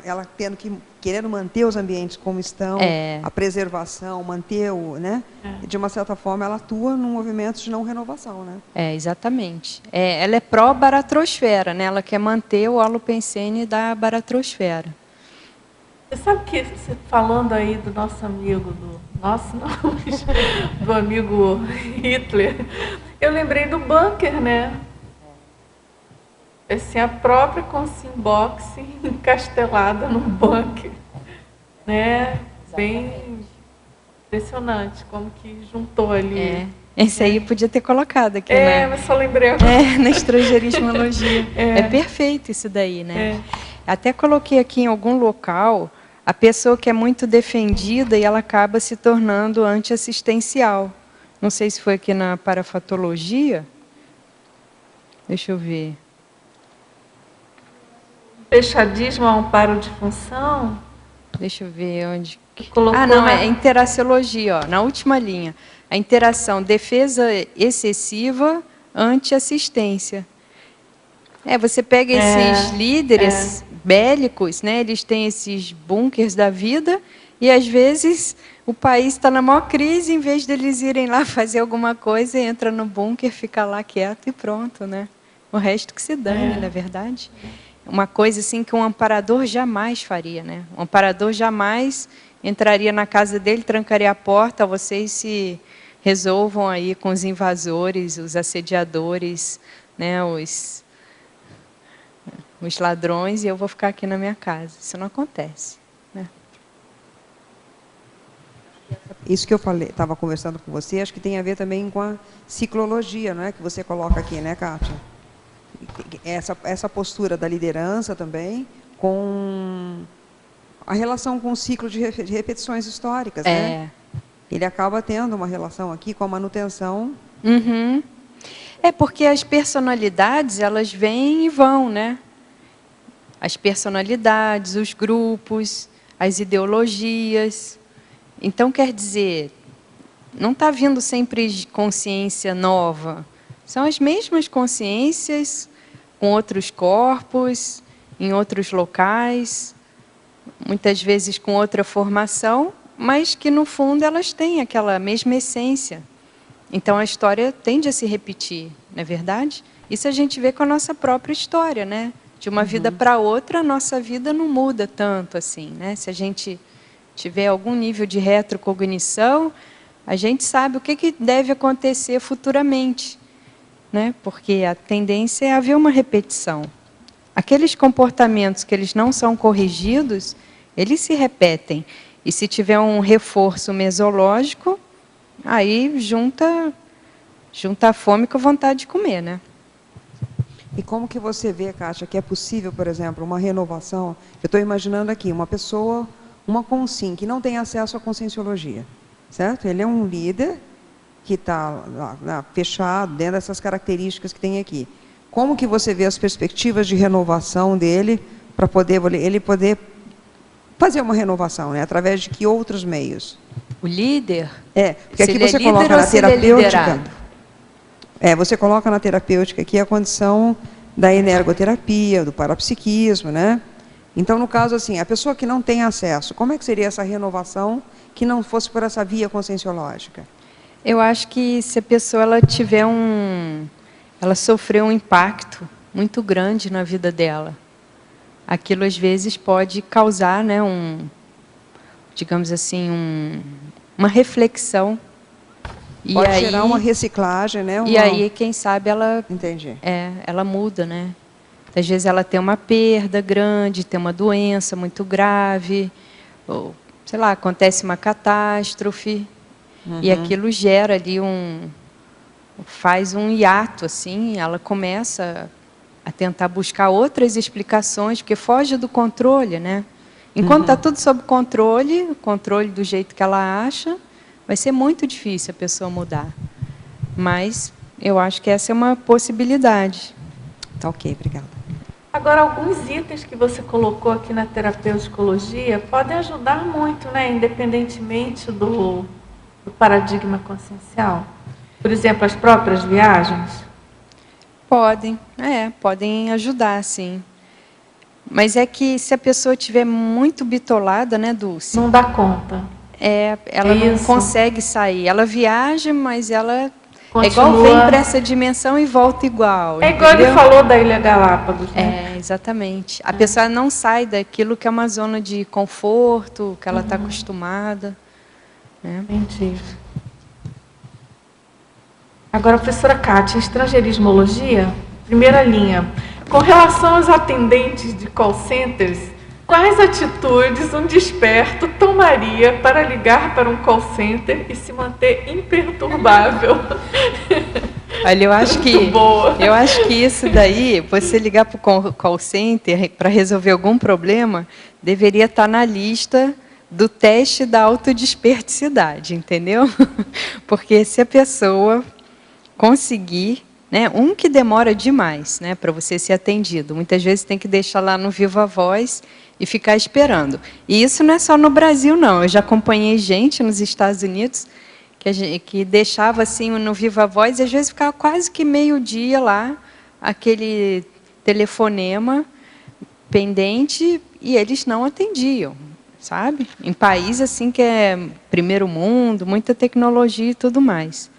querendo manter os ambientes como estão, a preservação, manter o, né? De uma certa forma, ela atua num movimento de não renovação, né? Exatamente. Ela é pró-baratrosfera, né? Ela quer manter o holopensene da baratrosfera. Você sabe que, falando aí do nosso amigo, do amigo Hitler, eu lembrei do bunker, né? Assim, a própria Consciencebox encastelada no bunker, né? Bem impressionante como que juntou ali. Esse aí podia ter colocado aqui, né? Mas só lembrei agora. Na estrangeirismologia. É perfeito isso daí, né? Até coloquei aqui em algum local a pessoa que é muito defendida e ela acaba se tornando antiassistencial. Não sei se foi aqui na parafatologia. Deixa eu ver. Fechadismo ao amparo de função? Deixa eu ver onde... Não, é interaciologia, ó, na última linha. A interação, defesa excessiva, anti-assistência. Você pega esses líderes bélicos, né? Eles têm esses bunkers da vida e, às vezes, o país está na maior crise, em vez deles irem lá fazer alguma coisa, entra no bunker, fica lá quieto e pronto, né? O resto que se dane, na verdade. Uma coisa assim que um amparador jamais faria, né? Um amparador jamais entraria na casa dele, trancaria a porta, vocês se resolvam aí com os invasores, os assediadores, né? Os ladrões, e eu vou ficar aqui na minha casa. Isso não acontece, né? Isso que eu falei, estava conversando com você, acho que tem a ver também com a ciclologia, não é? Que você coloca aqui, né, Kátia? Essa postura da liderança também, com a relação com o ciclo de repetições históricas, né? Ele acaba tendo uma relação aqui com a manutenção. Porque as personalidades, elas vêm e vão, né? As personalidades, os grupos, as ideologias. Então, quer dizer, não está vindo sempre consciência nova. São as mesmas consciências com outros corpos, em outros locais, muitas vezes com outra formação, mas que, no fundo, elas têm aquela mesma essência. Então, a história tende a se repetir, não é verdade? Isso a gente vê com a nossa própria história, né? De uma vida para outra, a nossa vida não muda tanto assim, né? Se a gente tiver algum nível de retrocognição, a gente sabe o que deve acontecer futuramente, né? Porque a tendência é haver uma repetição. Aqueles comportamentos que eles não são corrigidos, eles se repetem. E se tiver um reforço mesológico, aí junta a fome com a vontade de comer, né? E como que você vê, Kátia, que é possível, por exemplo, uma renovação? Eu estou imaginando aqui uma pessoa, uma consciência, que não tem acesso à conscienciologia, certo? Ele é um líder que está fechado dentro dessas características que tem aqui. Como que você vê as perspectivas de renovação dele para ele poder fazer uma renovação, né? Através de que outros meios? O líder? Porque aqui você coloca na terapêutica. Você coloca na terapêutica aqui a condição da energoterapia, do parapsiquismo, né? Então, no caso assim, a pessoa que não tem acesso, como é que seria essa renovação que não fosse por essa via conscienciológica? Eu acho que se a pessoa ela sofreu um impacto muito grande na vida dela, aquilo às vezes pode causar, né, digamos assim, uma reflexão. Pode gerar uma reciclagem, né? E aí, quem sabe, ela... Entendi. Ela muda, né? Às vezes ela tem uma perda grande, tem uma doença muito grave, ou, sei lá, acontece uma catástrofe, e aquilo gera ali faz um hiato, assim, ela começa a tentar buscar outras explicações, porque foge do controle, né? Enquanto está tudo sob controle, o controle do jeito que ela acha, vai ser muito difícil a pessoa mudar. Mas eu acho que essa é uma possibilidade. Tá ok, obrigada. Agora, alguns itens que você colocou aqui na terapeuticologia podem ajudar muito, né, independentemente do paradigma consciencial. Por exemplo, as próprias viagens. Podem ajudar, sim. Mas é que se a pessoa estiver muito bitolada, né, Dulce? Não dá conta. Ela não isso. consegue sair. Ela viaja, mas ela Continua. é igual vem para essa dimensão e volta igual. É igual entendeu? ele falou da Ilha Galápagos, né? Exatamente. A pessoa não sai daquilo que é uma zona de conforto, que ela está acostumada. Né? Entendi. Agora, professora Kátia, estrangeirismologia, primeira linha. Com relação aos atendentes de call centers, quais atitudes um desperto tomaria para ligar para um call center e se manter imperturbável? Olha, eu acho que isso daí, você ligar para o call center para resolver algum problema, deveria estar na lista do teste da autodesperticidade, entendeu? Porque se a pessoa conseguir, né, que demora demais, né, para você ser atendido. Muitas vezes tem que deixar lá no Viva Voz e ficar esperando. E isso não é só no Brasil, não. Eu já acompanhei gente nos Estados Unidos que deixava assim no Viva Voz e às vezes ficava quase que meio-dia lá, aquele telefonema pendente, e eles não atendiam, sabe? Em país assim que é primeiro mundo, muita tecnologia e tudo mais.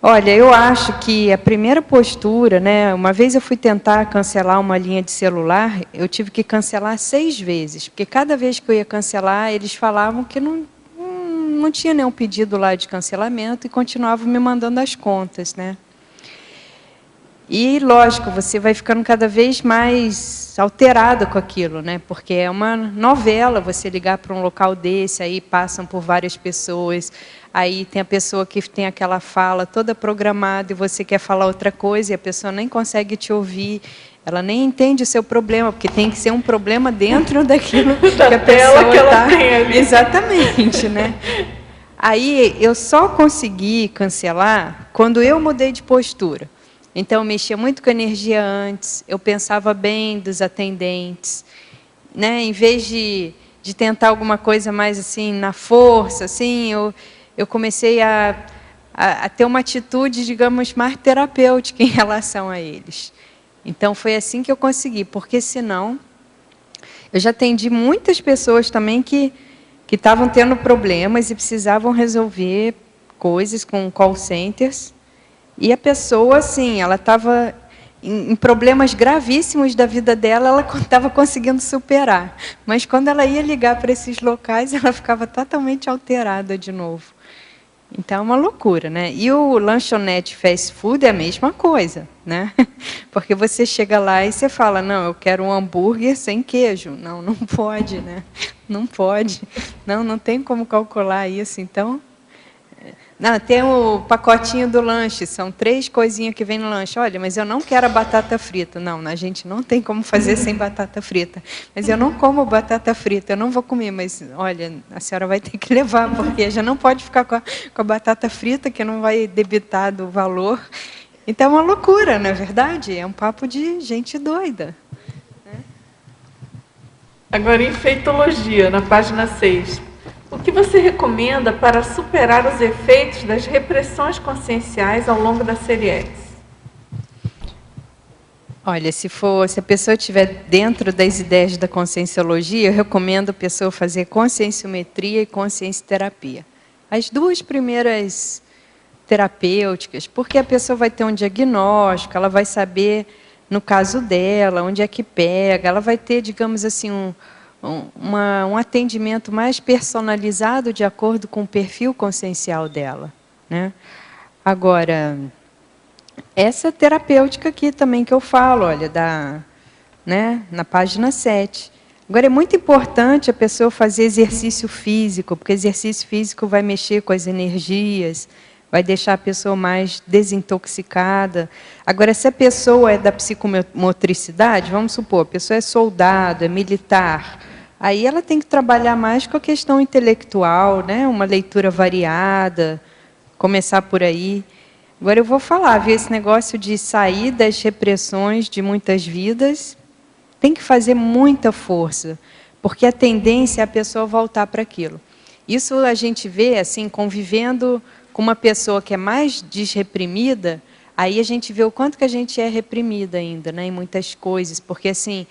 Olha, eu acho que a primeira postura, né? Uma vez eu fui tentar cancelar uma linha de celular, eu tive que cancelar 6 vezes, porque cada vez que eu ia cancelar, eles falavam que não tinha nenhum pedido lá de cancelamento e continuavam me mandando as contas, né? E, lógico, você vai ficando cada vez mais alterada com aquilo, né? Porque é uma novela você ligar para um local desse, aí passam por várias pessoas, aí tem a pessoa que tem aquela fala toda programada e você quer falar outra coisa e a pessoa nem consegue te ouvir, ela nem entende o seu problema, porque tem que ser um problema dentro daquilo que a pessoa está... Exatamente, né? Aí eu só consegui cancelar quando eu mudei de postura. Então, eu mexia muito com a energia antes, eu pensava bem dos atendentes, né? Em vez de tentar alguma coisa mais assim, na força, assim, eu comecei a ter uma atitude, digamos, mais terapêutica em relação a eles. Então, foi assim que eu consegui, porque senão, eu já atendi muitas pessoas também que estavam tendo problemas e precisavam resolver coisas com call centers. E a pessoa, assim, ela estava em problemas gravíssimos da vida dela, ela estava conseguindo superar. Mas quando ela ia ligar para esses locais, ela ficava totalmente alterada de novo. Então, é uma loucura, né? E o lanchonete fast food é a mesma coisa, né? Porque você chega lá e você fala, não, eu quero um hambúrguer sem queijo. Não, não pode, né? Não pode. Não tem como calcular isso, então... Não, tem o pacotinho do lanche, são 3 coisinhas que vem no lanche. Olha, mas eu não quero a batata frita. Não, a gente não tem como fazer sem batata frita. Mas eu não como batata frita, eu não vou comer. Mas, olha, a senhora vai ter que levar, porque já não pode ficar com a batata frita, que não vai debitar do valor. Então, é uma loucura, não é verdade? É um papo de gente doida. Agora, infeitologia, na página 6. O que você recomenda para superar os efeitos das repressões conscienciais ao longo da série X? Olha, se a pessoa estiver dentro das ideias da conscienciologia, eu recomendo a pessoa fazer conscienciometria e consciencioterapia. As 2 primeiras terapêuticas, porque a pessoa vai ter um diagnóstico, ela vai saber, no caso dela, onde é que pega, ela vai ter, digamos assim, um atendimento mais personalizado de acordo com o perfil consciencial dela, né? Agora, essa terapêutica aqui também que eu falo, olha, na página 7. Agora, é muito importante a pessoa fazer exercício físico, porque exercício físico vai mexer com as energias, vai deixar a pessoa mais desintoxicada. Agora, se a pessoa é da psicomotricidade, vamos supor, a pessoa é soldado, é militar, aí ela tem que trabalhar mais com a questão intelectual, né? Uma leitura variada, começar por aí. Agora eu vou falar, viu? Esse negócio de sair das repressões de muitas vidas, tem que fazer muita força, porque a tendência é a pessoa voltar para aquilo. Isso a gente vê, assim, convivendo com uma pessoa que é mais desreprimida, aí a gente vê o quanto que a gente é reprimida ainda, né, em muitas coisas, porque, assim,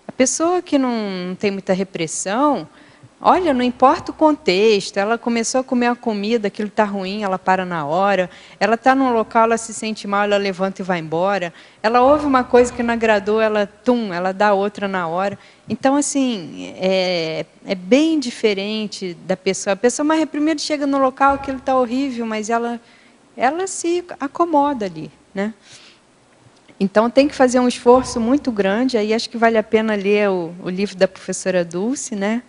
a pessoa que não tem muita repressão, olha, não importa o contexto, ela começou a comer a comida, aquilo está ruim, ela para na hora, ela está num local, ela se sente mal, ela levanta e vai embora, ela ouve uma coisa que não agradou, ela dá outra na hora. Então, assim, é bem diferente da pessoa. A pessoa mais reprimida chega no local, aquilo está horrível, mas ela se acomoda ali, né? Então, tem que fazer um esforço muito grande, aí acho que vale a pena ler o livro da professora Dulce, né?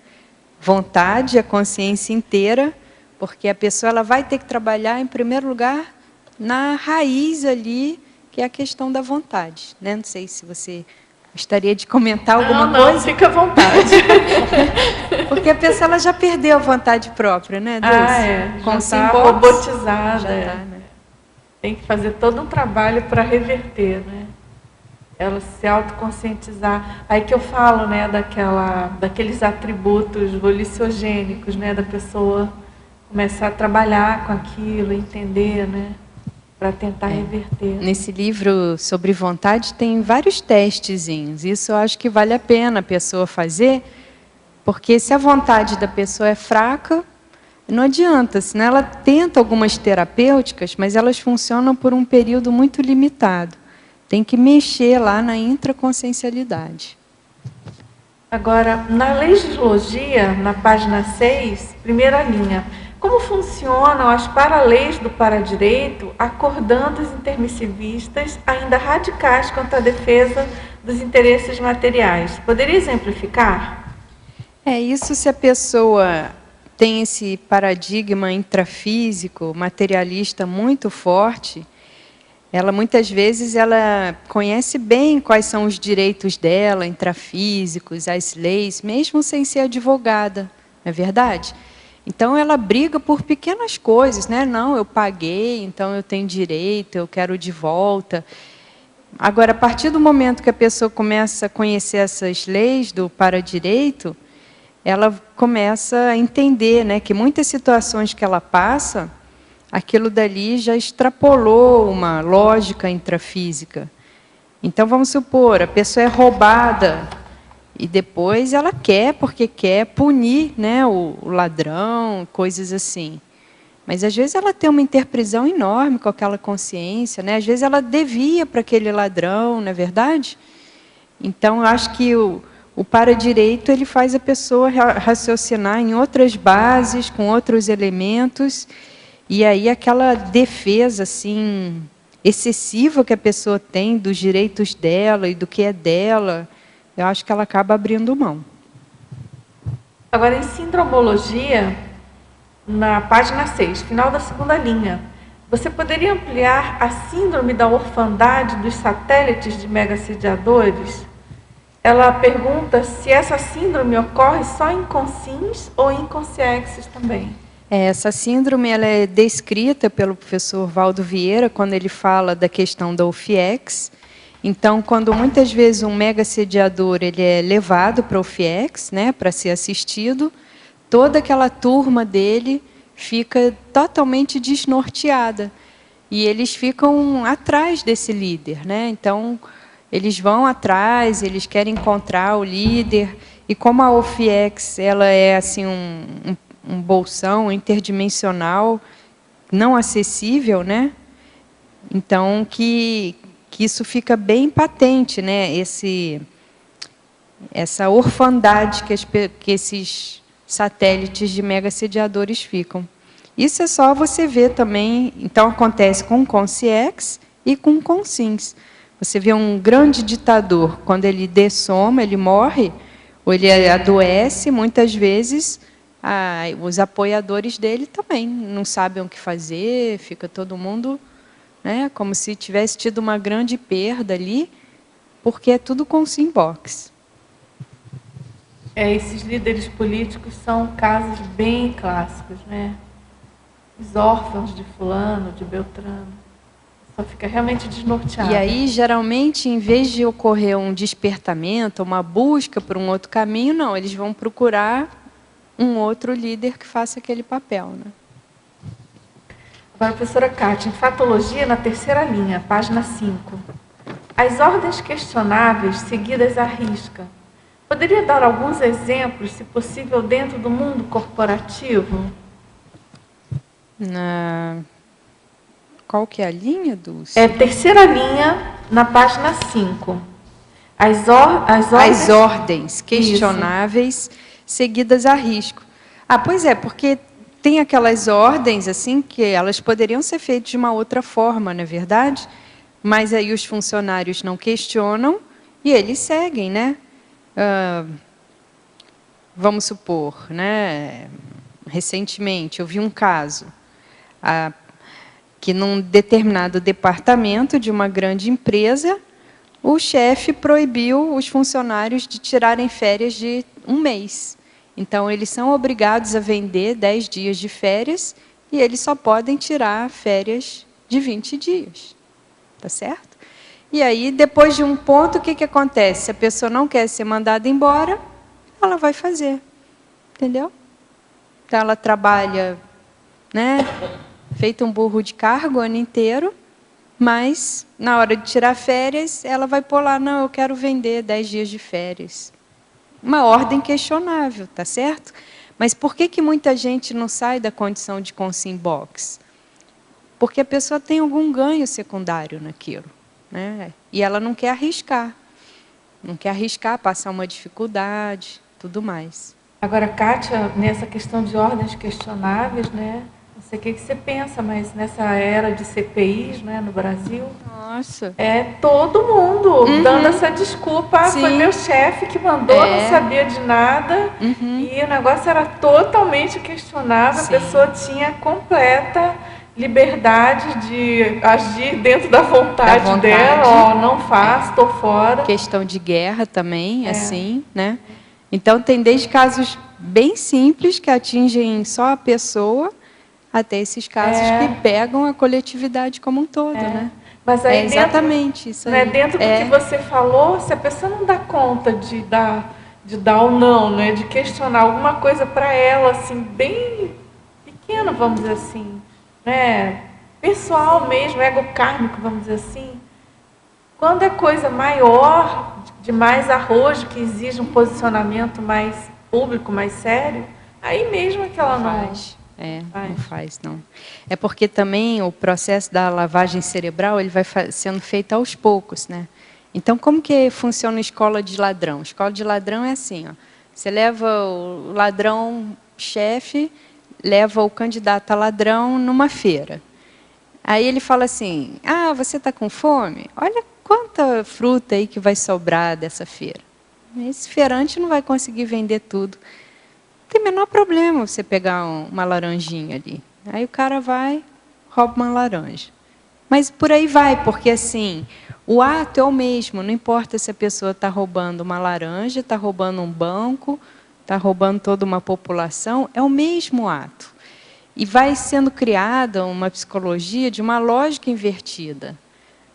Vontade, a consciência inteira, porque a pessoa ela vai ter que trabalhar, em primeiro lugar, na raiz ali, que é a questão da vontade, né? Não sei se você gostaria de comentar alguma coisa. Não, fica à vontade. Porque a pessoa ela já perdeu a vontade própria, né, Dulce? Já está robotizada. Já tá, né? Tem que fazer todo um trabalho para reverter, né? Ela se autoconscientizar. Aí que eu falo, né, daqueles atributos volicionogênicos, né, da pessoa começar a trabalhar com aquilo, entender, né, para tentar reverter. Nesse livro sobre vontade tem vários testezinhos. Isso eu acho que vale a pena a pessoa fazer, porque se a vontade da pessoa é fraca, não adianta, senão ela tenta algumas terapêuticas, mas elas funcionam por um período muito limitado. Tem que mexer lá na intraconsciencialidade. Agora, na legislogia, na página 6, primeira linha, como funcionam as paraleis do paradireito, acordando os intermissivistas ainda radicais contra a defesa dos interesses materiais? Poderia exemplificar? Isso se a pessoa tem esse paradigma intrafísico, materialista muito forte, ela muitas vezes ela conhece bem quais são os direitos dela, intrafísicos, as leis, mesmo sem ser advogada, não é verdade? Então ela briga por pequenas coisas, né? Não, eu paguei, então eu tenho direito, eu quero de volta. Agora, a partir do momento que a pessoa começa a conhecer essas leis do paradireito, ela começa a entender, né, que muitas situações que ela passa, aquilo dali já extrapolou uma lógica intrafísica. Então, vamos supor, a pessoa é roubada e depois ela quer, porque quer punir, né, o ladrão, coisas assim. Mas, às vezes, ela tem uma interprisão enorme com aquela consciência, né? Às vezes, ela devia para aquele ladrão, não é verdade? Então, eu acho que o paradireito ele faz a pessoa raciocinar em outras bases, com outros elementos. E aí aquela defesa assim excessiva que a pessoa tem dos direitos dela e do que é dela, eu acho que ela acaba abrindo mão. Agora, em sindromologia, na página 6, final da segunda linha, você poderia ampliar a síndrome da orfandade dos satélites de megassediadores? Ela pergunta se essa síndrome ocorre só em consins ou em consciexes também. Essa síndrome ela é descrita pelo professor Valdo Vieira quando ele fala da questão da OFIEX. Então, quando muitas vezes um megassediador ele é levado para o OFIEX, né, para ser assistido, toda aquela turma dele fica totalmente desnorteada. E eles ficam atrás desse líder, né? Então, eles vão atrás, eles querem encontrar o líder. E como a OFIEX ela é assim um bolsão interdimensional não acessível, né? Então que isso fica bem patente, né? Essa orfandade que esses satélites de megassediadores ficam. Isso é só você ver também. Então acontece com o consciex e com o consins. Você vê um grande ditador, quando ele dessoma, ele morre, ou ele adoece, muitas vezes os apoiadores dele também não sabem o que fazer, fica todo mundo, né, como se tivesse tido uma grande perda ali, porque é tudo com simbox. Esses líderes políticos são casos bem clássicos, né? Os órfãos de fulano, de Beltrano. Só fica realmente desnorteada. E aí, geralmente, em vez de ocorrer um despertamento, uma busca por um outro caminho, não, eles vão procurar um outro líder que faça aquele papel, né? Agora, professora Kátia, em Fatologia, na terceira linha, página 5. As ordens questionáveis seguidas à risca. Poderia dar alguns exemplos, se possível, dentro do mundo corporativo? Qual que é a linha, Dulce? É terceira linha, na página 5. As ordens questionáveis seguidas a risco. Ah, pois é, porque tem aquelas ordens assim que elas poderiam ser feitas de uma outra forma, não é verdade? Mas aí os funcionários não questionam e eles seguem, né? Vamos supor, né? Recentemente eu vi um caso que num determinado departamento de uma grande empresa, o chefe proibiu os funcionários de tirarem férias de um mês. Então, eles são obrigados a vender 10 dias de férias e eles só podem tirar férias de 20 dias. Tá certo? E aí, depois de um ponto, o que acontece? Se a pessoa não quer ser mandada embora, ela vai fazer. Entendeu? Então, ela trabalha, né, feito um burro de cargo o ano inteiro, mas, na hora de tirar férias, ela vai pôr lá, não, eu quero vender 10 dias de férias. Uma ordem questionável, tá certo? Mas por que muita gente não sai da condição de Consim Box? Porque a pessoa tem algum ganho secundário naquilo, né? E ela não quer arriscar. Não quer arriscar, passar uma dificuldade, tudo mais. Agora, Kátia, nessa questão de ordens questionáveis, né? Não sei o que você pensa, mas nessa era de CPIs, né, no Brasil, nossa, todo mundo dando essa desculpa. Sim. Foi meu chefe que mandou, não sabia de nada, e o negócio era totalmente questionável. Sim. A pessoa tinha completa liberdade de agir dentro da vontade dela. Não faço, estou fora. Questão de guerra também, assim, né? Então, tem desde casos bem simples que atingem só a pessoa, até esses casos que pegam a coletividade como um todo, né? Mas aí exatamente isso aí. Dentro do que você falou, se a pessoa não dá conta de dar ou não, né? De questionar alguma coisa para ela, assim, bem pequena, vamos dizer assim, né? Pessoal mesmo, ego kármico, vamos dizer assim. Quando é coisa maior, de mais arrojo, que exige um posicionamento mais público, mais sério, aí mesmo é que ela não faz. Não faz, não. É porque também o processo da lavagem cerebral ele vai sendo feito aos poucos, né? Então, como que funciona a escola de ladrão? A escola de ladrão é assim, ó. Você leva o ladrão-chefe, leva o candidato a ladrão numa feira. Aí ele fala assim, você está com fome? Olha quanta fruta aí que vai sobrar dessa feira. Esse feirante não vai conseguir vender tudo. Não tem o menor problema você pegar uma laranjinha ali. Aí o cara vai, rouba uma laranja. Mas por aí vai, porque assim, o ato é o mesmo, não importa se a pessoa está roubando uma laranja, está roubando um banco, está roubando toda uma população, é o mesmo ato. E vai sendo criada uma psicologia de uma lógica invertida.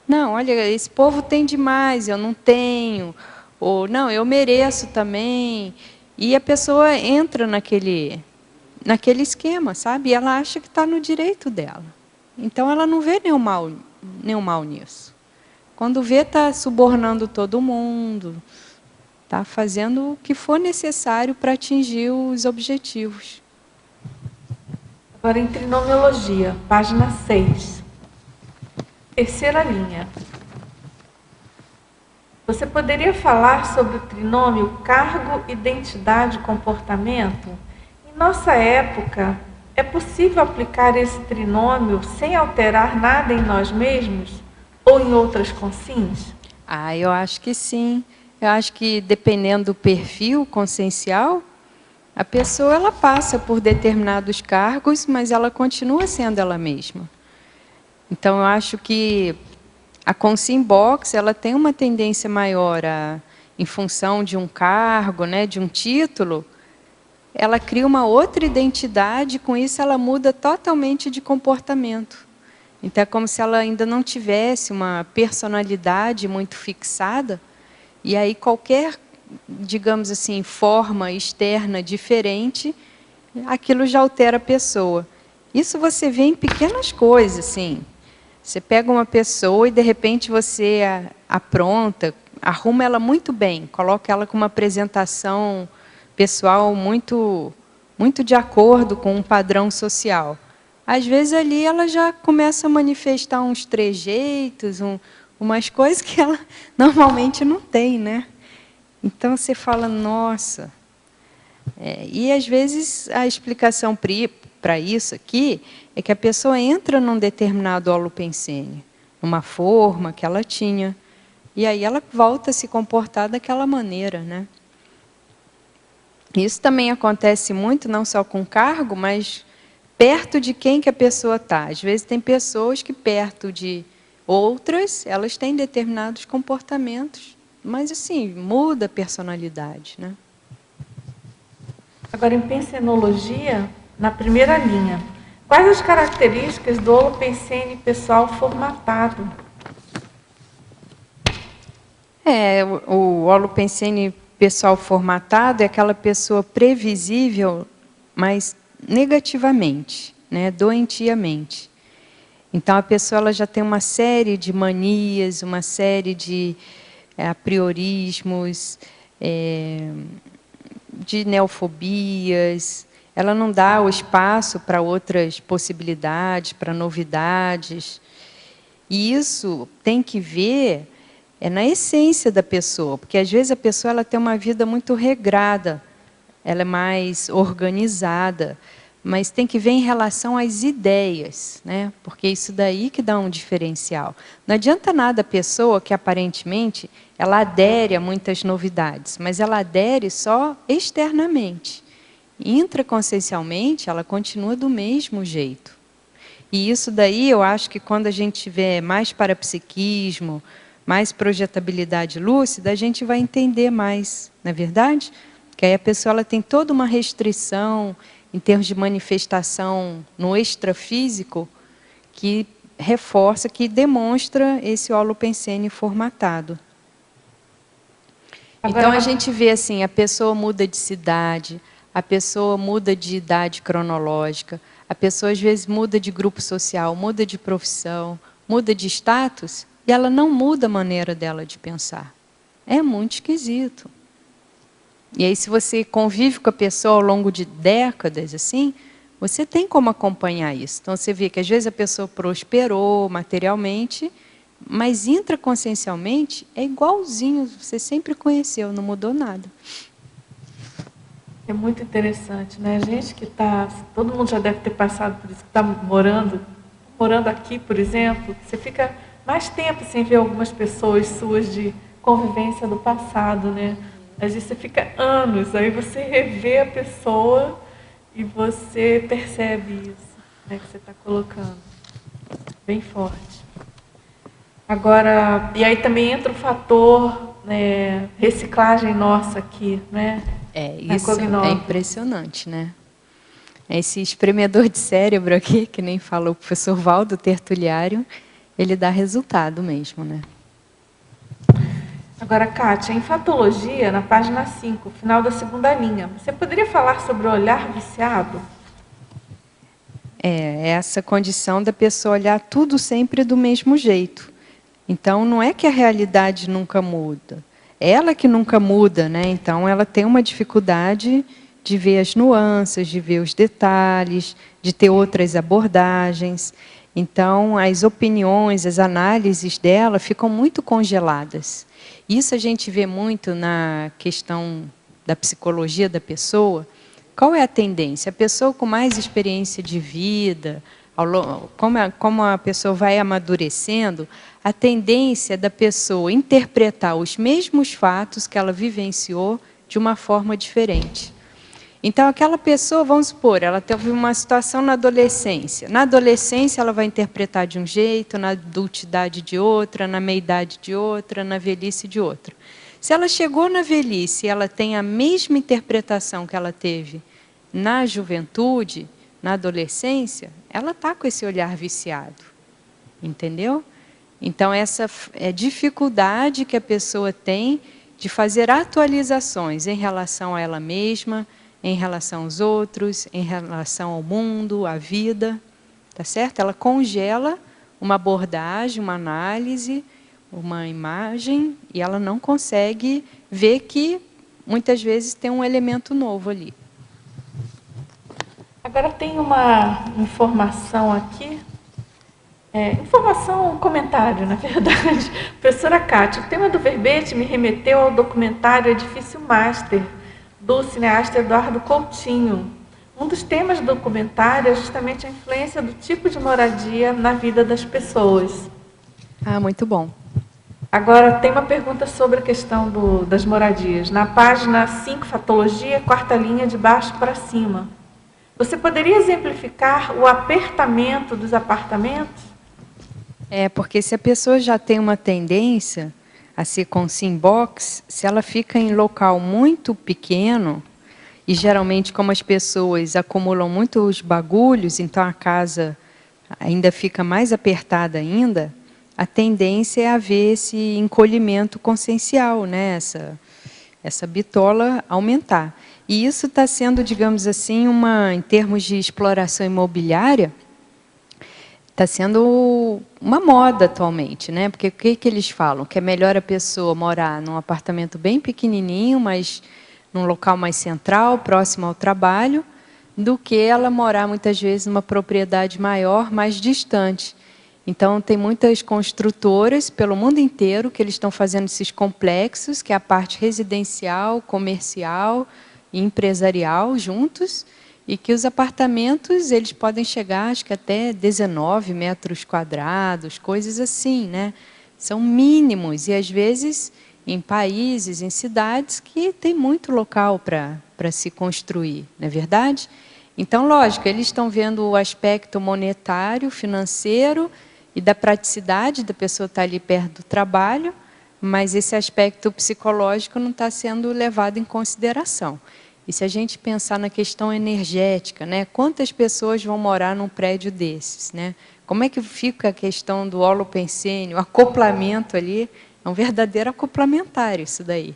Não, olha, esse povo tem demais, eu não tenho. Ou, não, eu mereço também. E a pessoa entra naquele esquema, sabe? E ela acha que está no direito dela. Então, ela não vê nenhum mal nisso. Quando vê, está subornando todo mundo, está fazendo o que for necessário para atingir os objetivos. Agora, em trinomiologia, página 6. Terceira linha. Você poderia falar sobre o trinômio cargo, identidade e comportamento? Em nossa época, é possível aplicar esse trinômio sem alterar nada em nós mesmos ou em outras consins? Eu acho que sim. Eu acho que, dependendo do perfil consciencial, a pessoa ela passa por determinados cargos, mas ela continua sendo ela mesma. Então, eu acho que a Consim Box ela tem uma tendência maior em função de um cargo, né, de um título, ela cria uma outra identidade, com isso ela muda totalmente de comportamento. Então, é como se ela ainda não tivesse uma personalidade muito fixada, e aí qualquer, digamos assim, forma externa diferente, aquilo já altera a pessoa. Isso você vê em pequenas coisas, assim. Você pega uma pessoa e, de repente, você apronta, arruma ela muito bem, coloca ela com uma apresentação pessoal muito de acordo com um padrão social. Às vezes, ali, ela já começa a manifestar uns trejeitos, umas coisas que ela normalmente não tem, né? Então, você fala, nossa... e, às vezes, a explicação para isso aqui é que a pessoa entra num determinado holopensene, numa forma que ela tinha, e aí ela volta a se comportar daquela maneira, né? Isso também acontece muito, não só com cargo, mas perto de quem que a pessoa está. Às vezes tem pessoas que perto de outras, elas têm determinados comportamentos, mas assim, muda a personalidade, né? Agora, em pensenologia, na primeira linha, quais as características do holopensene pessoal formatado? O holopensene pessoal formatado é aquela pessoa previsível, mas negativamente, né, doentiamente. Então, a pessoa ela já tem uma série de manias, uma série de apriorismos, de neofobias, ela não dá o espaço para outras possibilidades, para novidades. E isso tem que ver na essência da pessoa, porque às vezes a pessoa ela tem uma vida muito regrada, ela é mais organizada, mas tem que ver em relação às ideias, né? Porque isso daí que dá um diferencial. Não adianta nada a pessoa que aparentemente ela adere a muitas novidades, mas ela adere só externamente. Intraconsciencialmente, ela continua do mesmo jeito. E isso daí eu acho que quando a gente tiver mais parapsiquismo, mais projetabilidade lúcida, a gente vai entender mais, não é verdade? Que aí a pessoa ela tem toda uma restrição em termos de manifestação no extrafísico que reforça, que demonstra esse holopensene formatado. Então a gente vê assim, a pessoa muda de cidade, a pessoa muda de idade cronológica, a pessoa às vezes muda de grupo social, muda de profissão, muda de status, e ela não muda a maneira dela de pensar. É muito esquisito. E aí, se você convive com a pessoa ao longo de décadas, assim, você tem como acompanhar isso. Então, você vê que às vezes a pessoa prosperou materialmente, mas intraconsciencialmente é igualzinho, você sempre conheceu, não mudou nada. É muito interessante, né? A gente que está, todo mundo já deve ter passado por isso, que está morando aqui, por exemplo, você fica mais tempo sem ver algumas pessoas suas de convivência do passado, né? Às vezes você fica anos, aí você revê a pessoa e você percebe isso, né, que você está colocando. Bem forte. Agora, e aí também entra o fator reciclagem nossa aqui, né? Isso é impressionante, né? Esse espremedor de cérebro aqui, que nem falou o professor Valdo Tertuliário, ele dá resultado mesmo, né? Agora, Kátia, em fatologia, na página 5, final da segunda linha, você poderia falar sobre o olhar viciado? Essa condição da pessoa olhar tudo sempre do mesmo jeito. Então, não é que a realidade nunca muda. Ela que nunca muda, né? Então, ela tem uma dificuldade de ver as nuances, de ver os detalhes, de ter outras abordagens. Então, as opiniões, as análises dela ficam muito congeladas. Isso a gente vê muito na questão da psicologia da pessoa. Qual é a tendência? A pessoa com mais experiência de vida, como a pessoa vai amadurecendo, a tendência da pessoa interpretar os mesmos fatos que ela vivenciou de uma forma diferente. Então, aquela pessoa, vamos supor, ela teve uma situação na adolescência. Na adolescência, ela vai interpretar de um jeito, na adultidade de outra, na meia-idade de outra, na velhice de outra. Se ela chegou na velhice e ela tem a mesma interpretação que ela teve na juventude, na adolescência, ela está com esse olhar viciado. entendeu? Então, essa é dificuldade que a pessoa tem de fazer atualizações em relação a ela mesma, em relação aos outros, em relação ao mundo, à vida, tá certo? Ela congela uma abordagem, uma análise, uma imagem, e ela não consegue ver que, muitas vezes, tem um elemento novo ali. Agora tem uma informação aqui, informação, um comentário, na verdade. Professora Kátia, o tema do verbete me remeteu ao documentário Edifício Master, do cineasta Eduardo Coutinho. Um dos temas do documentário é justamente a influência do tipo de moradia na vida das pessoas. Ah, muito bom. Agora, tem uma pergunta sobre a questão das moradias. Na página 5, Fatologia, quarta linha, de baixo para cima. Você poderia exemplificar o apertamento dos apartamentos? Porque se a pessoa já tem uma tendência a ser com Simbox, se ela fica em local muito pequeno, e geralmente como as pessoas acumulam muitos bagulhos, então a casa ainda fica mais apertada ainda, a tendência é haver esse encolhimento consciencial, né? Essa bitola aumentar. E isso está sendo, digamos assim, em termos de exploração imobiliária, está sendo uma moda atualmente, né? Porque o que eles falam? Que é melhor a pessoa morar num apartamento bem pequenininho, mas num local mais central, próximo ao trabalho, do que ela morar, muitas vezes, numa propriedade maior, mais distante. Então, tem muitas construtoras pelo mundo inteiro que eles estão fazendo esses complexos, que é a parte residencial, comercial e empresarial juntos, e que os apartamentos eles podem chegar, acho que até 19 metros quadrados, coisas assim, né? São mínimos, e às vezes em países, em cidades que tem muito local para se construir, não é verdade? Então, lógico, eles estão vendo o aspecto monetário, financeiro e da praticidade da pessoa estar ali perto do trabalho, mas esse aspecto psicológico não está sendo levado em consideração. E se a gente pensar na questão energética, né, quantas pessoas vão morar num prédio desses? Né? Como é que fica a questão do holopensene, o acoplamento ali? É um verdadeiro acoplamentário isso daí,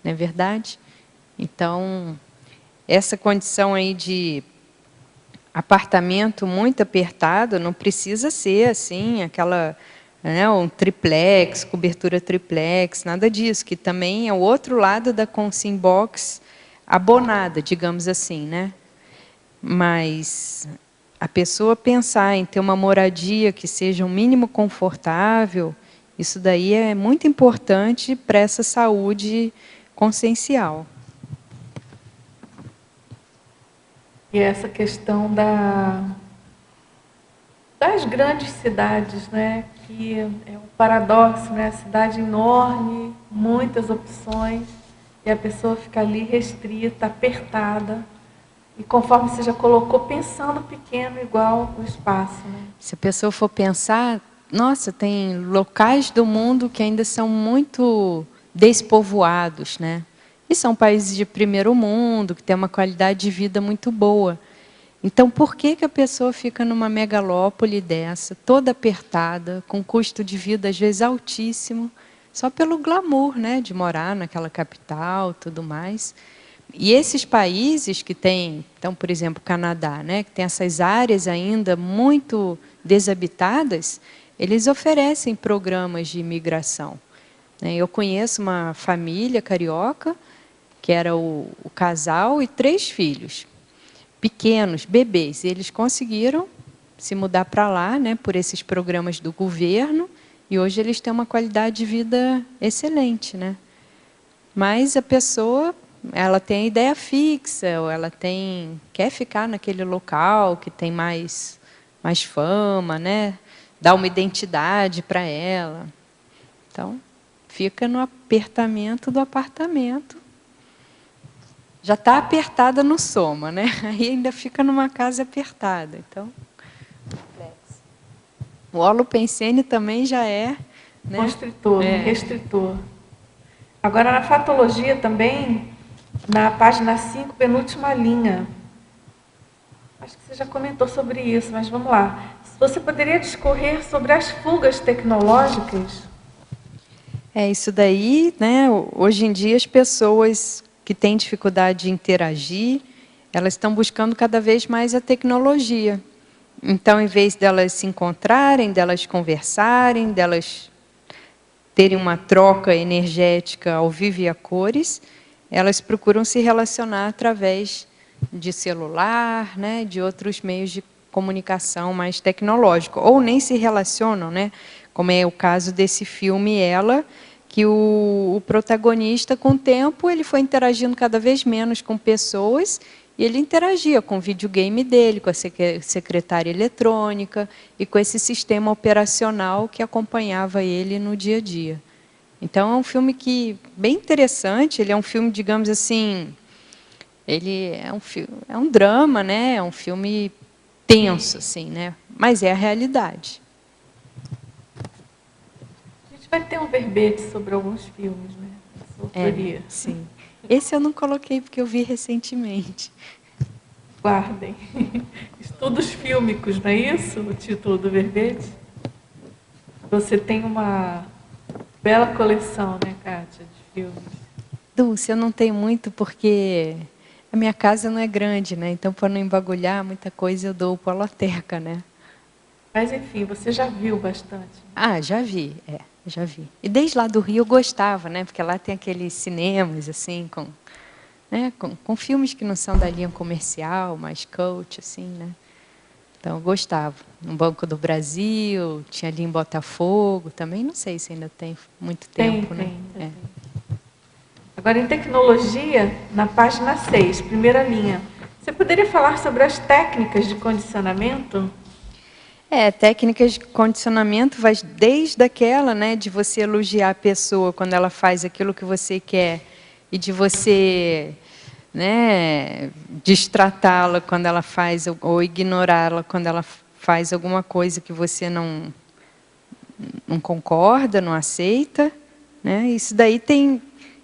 não é verdade? Então, essa condição aí de apartamento muito apertado não precisa ser assim, um triplex, cobertura triplex, nada disso, que também é o outro lado da Consimbox abonada, digamos assim, né? Mas a pessoa pensar em ter uma moradia que seja um mínimo confortável, isso daí é muito importante para essa saúde consciencial. E essa questão das grandes cidades, né? Que é um paradoxo, né? A cidade enorme, muitas opções, e a pessoa fica ali restrita, apertada, e conforme você já colocou, pensando pequeno igual o espaço. Né? Se a pessoa for pensar, nossa, tem locais do mundo que ainda são muito despovoados, né? E são países de primeiro mundo, que têm uma qualidade de vida muito boa. Então, por que a pessoa fica numa megalópole dessa, toda apertada, com custo de vida, às vezes, altíssimo, só pelo glamour, né, de morar naquela capital, tudo mais? E esses países que têm, então, por exemplo, o Canadá, né, que tem essas áreas ainda muito desabitadas, eles oferecem programas de imigração. Eu conheço uma família carioca, que era o casal e 3 filhos, pequenos, bebês. E eles conseguiram se mudar para lá, né, por esses programas do governo, e hoje eles têm uma qualidade de vida excelente, né? Mas a pessoa, ela tem a ideia fixa, ou ela quer ficar naquele local que tem mais fama, né? Dá uma identidade para ela. Então, fica no apertamento do apartamento. Já está apertada no soma, né? Aí ainda fica numa casa apertada. Então, o holopensene também já é, né? Constritor, restritor. Agora, na fatologia também, na página 5, penúltima linha. Acho que você já comentou sobre isso, mas vamos lá. Você poderia discorrer sobre as fugas tecnológicas? Isso daí, né? Hoje em dia as pessoas que têm dificuldade de interagir, elas estão buscando cada vez mais a tecnologia. Então, em vez delas se encontrarem, delas conversarem, delas terem uma troca energética ao vivo e a cores, elas procuram se relacionar através de celular, né, de outros meios de comunicação mais tecnológico, ou nem se relacionam, né, como é o caso desse filme Ela, que o protagonista, com o tempo, ele foi interagindo cada vez menos com pessoas, e ele interagia com o videogame dele, com a secretária eletrônica e com esse sistema operacional que acompanhava ele no dia a dia. Então, é um filme bem interessante, ele é um filme, digamos assim, ele é um drama, né? É um filme tenso, assim, né? Mas é a realidade. A gente vai ter um verbete sobre alguns filmes, né? Sua autoria. Sim. Esse eu não coloquei porque eu vi recentemente. Guardem. Estudos fílmicos, não é isso? O título do verbete? Você tem uma bela coleção, né, Kátia, de filmes. Dulce, eu não tenho muito porque a minha casa não é grande, né? Então, para não embagulhar muita coisa, eu dou para a loteca, né? Mas, enfim, você já viu bastante. Já vi, já vi. E desde lá do Rio eu gostava, né? Porque lá tem aqueles cinemas, assim, com filmes que não são da linha comercial, mais cult, assim, né? Então, eu gostava. No Banco do Brasil, tinha ali em Botafogo, também não sei se ainda tem muito tempo, né? Tem. Agora, em tecnologia, na página 6, primeira linha, você poderia falar sobre as técnicas de condicionamento? Técnicas de condicionamento vai desde aquela, né, de você elogiar a pessoa quando ela faz aquilo que você quer e de você, né, destratá-la quando ela faz ou ignorá-la quando ela faz alguma coisa que você não concorda, não aceita, né? Isso daí tem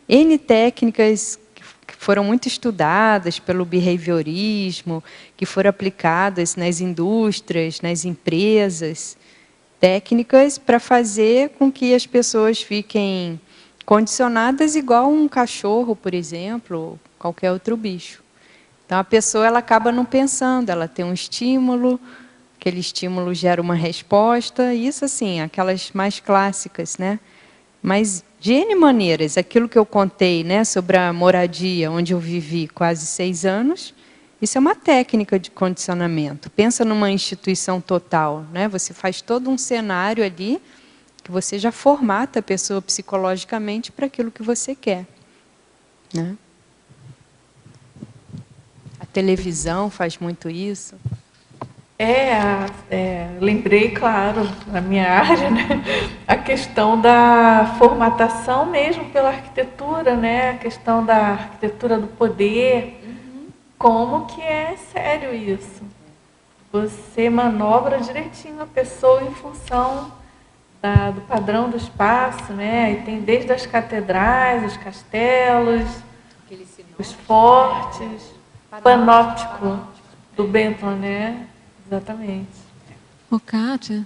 N técnicas que foram muito estudadas pelo behaviorismo, que foram aplicadas nas indústrias, nas empresas, técnicas para fazer com que as pessoas fiquem condicionadas igual um cachorro, por exemplo, ou qualquer outro bicho. Então, a pessoa ela acaba não pensando, ela tem um estímulo, aquele estímulo gera uma resposta, isso assim, aquelas mais clássicas, né? Mas, de N maneiras, aquilo que eu contei, né, sobre a moradia, onde eu vivi quase 6 anos, isso é uma técnica de condicionamento. Pensa numa instituição total, né? Você faz todo um cenário ali, que você já formata a pessoa psicologicamente para aquilo que você quer, né? A televisão faz muito isso. Lembrei, claro, na minha área, né, a questão da formatação mesmo pela arquitetura, né, a questão da arquitetura do poder, como que é sério isso. Você manobra direitinho a pessoa em função do padrão do espaço, né, e tem desde as catedrais, os castelos, os fortes, panóptico do Bentham, né? Exatamente. Kátia,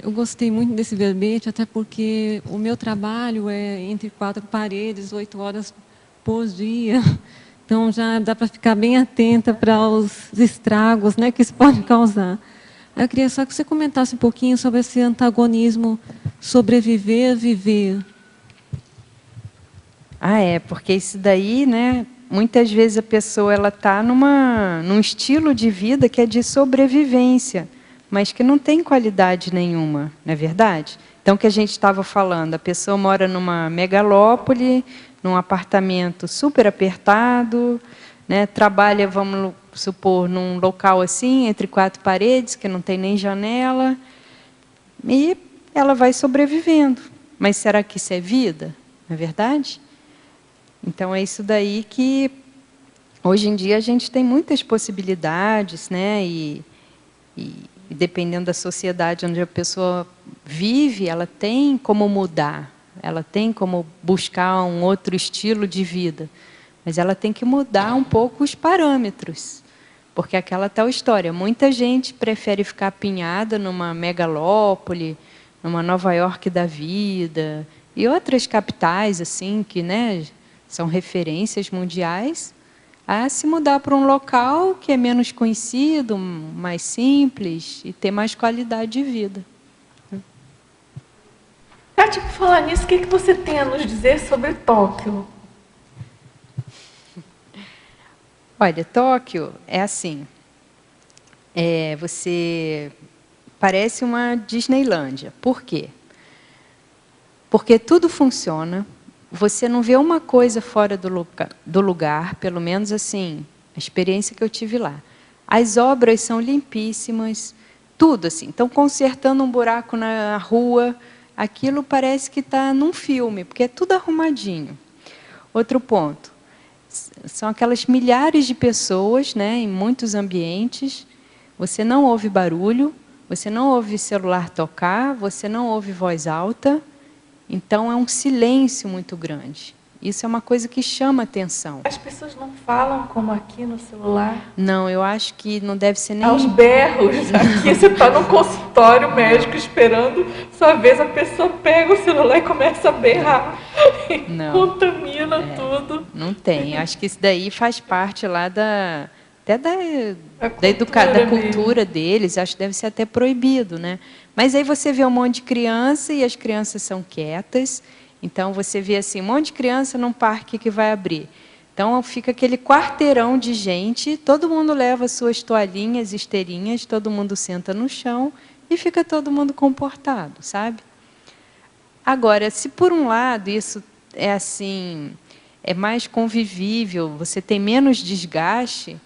eu gostei muito desse verbete, até porque o meu trabalho é entre 4 paredes, 8 horas por dia. Então, já dá para ficar bem atenta para os estragos, né, que isso pode causar. Eu queria só que você comentasse um pouquinho sobre esse antagonismo sobreviver-viver. Porque isso daí, né? Muitas vezes a pessoa ela está num estilo de vida que é de sobrevivência, mas que não tem qualidade nenhuma, não é verdade? Então, o que a gente estava falando, a pessoa mora numa megalópole, num apartamento super apertado, né, trabalha, vamos supor, num local assim, entre 4 paredes, que não tem nem janela, e ela vai sobrevivendo. Mas será que isso é vida? Não é verdade? Então, é isso daí que, hoje em dia, a gente tem muitas possibilidades, né? E dependendo da sociedade onde a pessoa vive, ela tem como mudar, ela tem como buscar um outro estilo de vida, mas ela tem que mudar um pouco os parâmetros, Porque aquela tal história, muita gente prefere ficar apinhada numa megalópole, numa Nova York da vida, e outras capitais assim que, né, são referências mundiais, a se mudar para um local que é menos conhecido, mais simples e ter mais qualidade de vida. Kátia, por falar nisso, o que você tem a nos dizer sobre Tóquio? Olha, Tóquio é assim, você parece uma Disneylândia. Por quê? Porque tudo funciona, você não vê uma coisa fora do lugar, pelo menos assim, a experiência que eu tive lá. As obras são limpíssimas, tudo assim. Estão consertando um buraco na rua, aquilo parece que está num filme, porque é tudo arrumadinho. Outro ponto. São aquelas milhares de pessoas, né, em muitos ambientes. Você não ouve barulho, você não ouve celular tocar, você não ouve voz alta. Então, é um silêncio muito grande. Isso é uma coisa que chama atenção. As pessoas não falam como aqui no celular? Não, eu acho que não deve ser nem... Aos berros. Aqui você está num consultório médico esperando sua vez, a pessoa pega o celular e começa a berrar. Não. Contamina tudo. Não tem. Eu acho que isso daí faz parte lá até da cultura deles. Acho que deve ser até proibido, né? Mas aí você vê um monte de criança e as crianças são quietas. Então, você vê assim, um monte de criança num parque que vai abrir. Então, fica aquele quarteirão de gente, todo mundo leva suas toalhinhas, esteirinhas, todo mundo senta no chão e fica todo mundo comportado, sabe? Agora, se por um lado isso é assim, é mais convivível, você tem menos desgaste,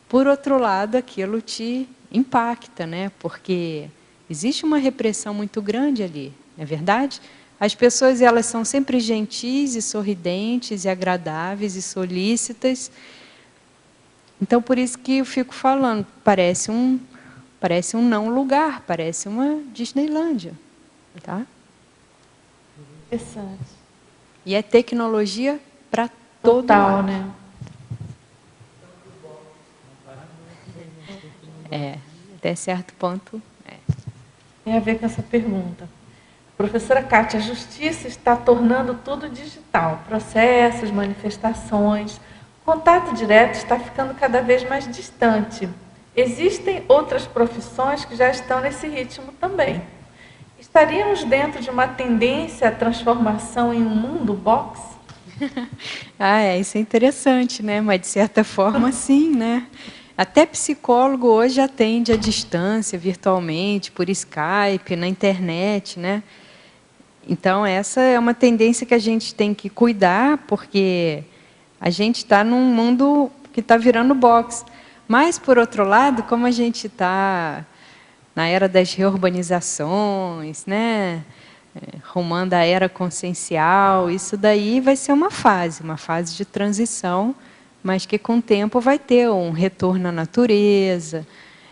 por outro lado, aquilo te impacta, né? Porque existe uma repressão muito grande ali, não é verdade? As pessoas, elas são sempre gentis e sorridentes e agradáveis e solícitas. Então, por isso que eu fico falando, parece um não lugar, parece uma Disneylândia. Tá? Interessante. E é tecnologia para todo Total, lado. né? Até certo ponto. Tem a ver com essa pergunta. Professora Kátia, a justiça está tornando tudo digital, processos, manifestações, o contato direto está ficando cada vez mais distante. Existem outras profissões que já estão nesse ritmo também. Estaríamos dentro de uma tendência à transformação em um mundo box? Isso é interessante, né? Mas de certa forma, sim, né? Até psicólogo hoje atende à distância, virtualmente, por Skype, na internet, né? Então, essa é uma tendência que a gente tem que cuidar, porque a gente está num mundo que está virando box. Mas, por outro lado, como a gente está na era das reurbanizações, né? Rumando a era consciencial, isso daí vai ser uma fase de transição, mas que com o tempo vai ter um retorno à natureza,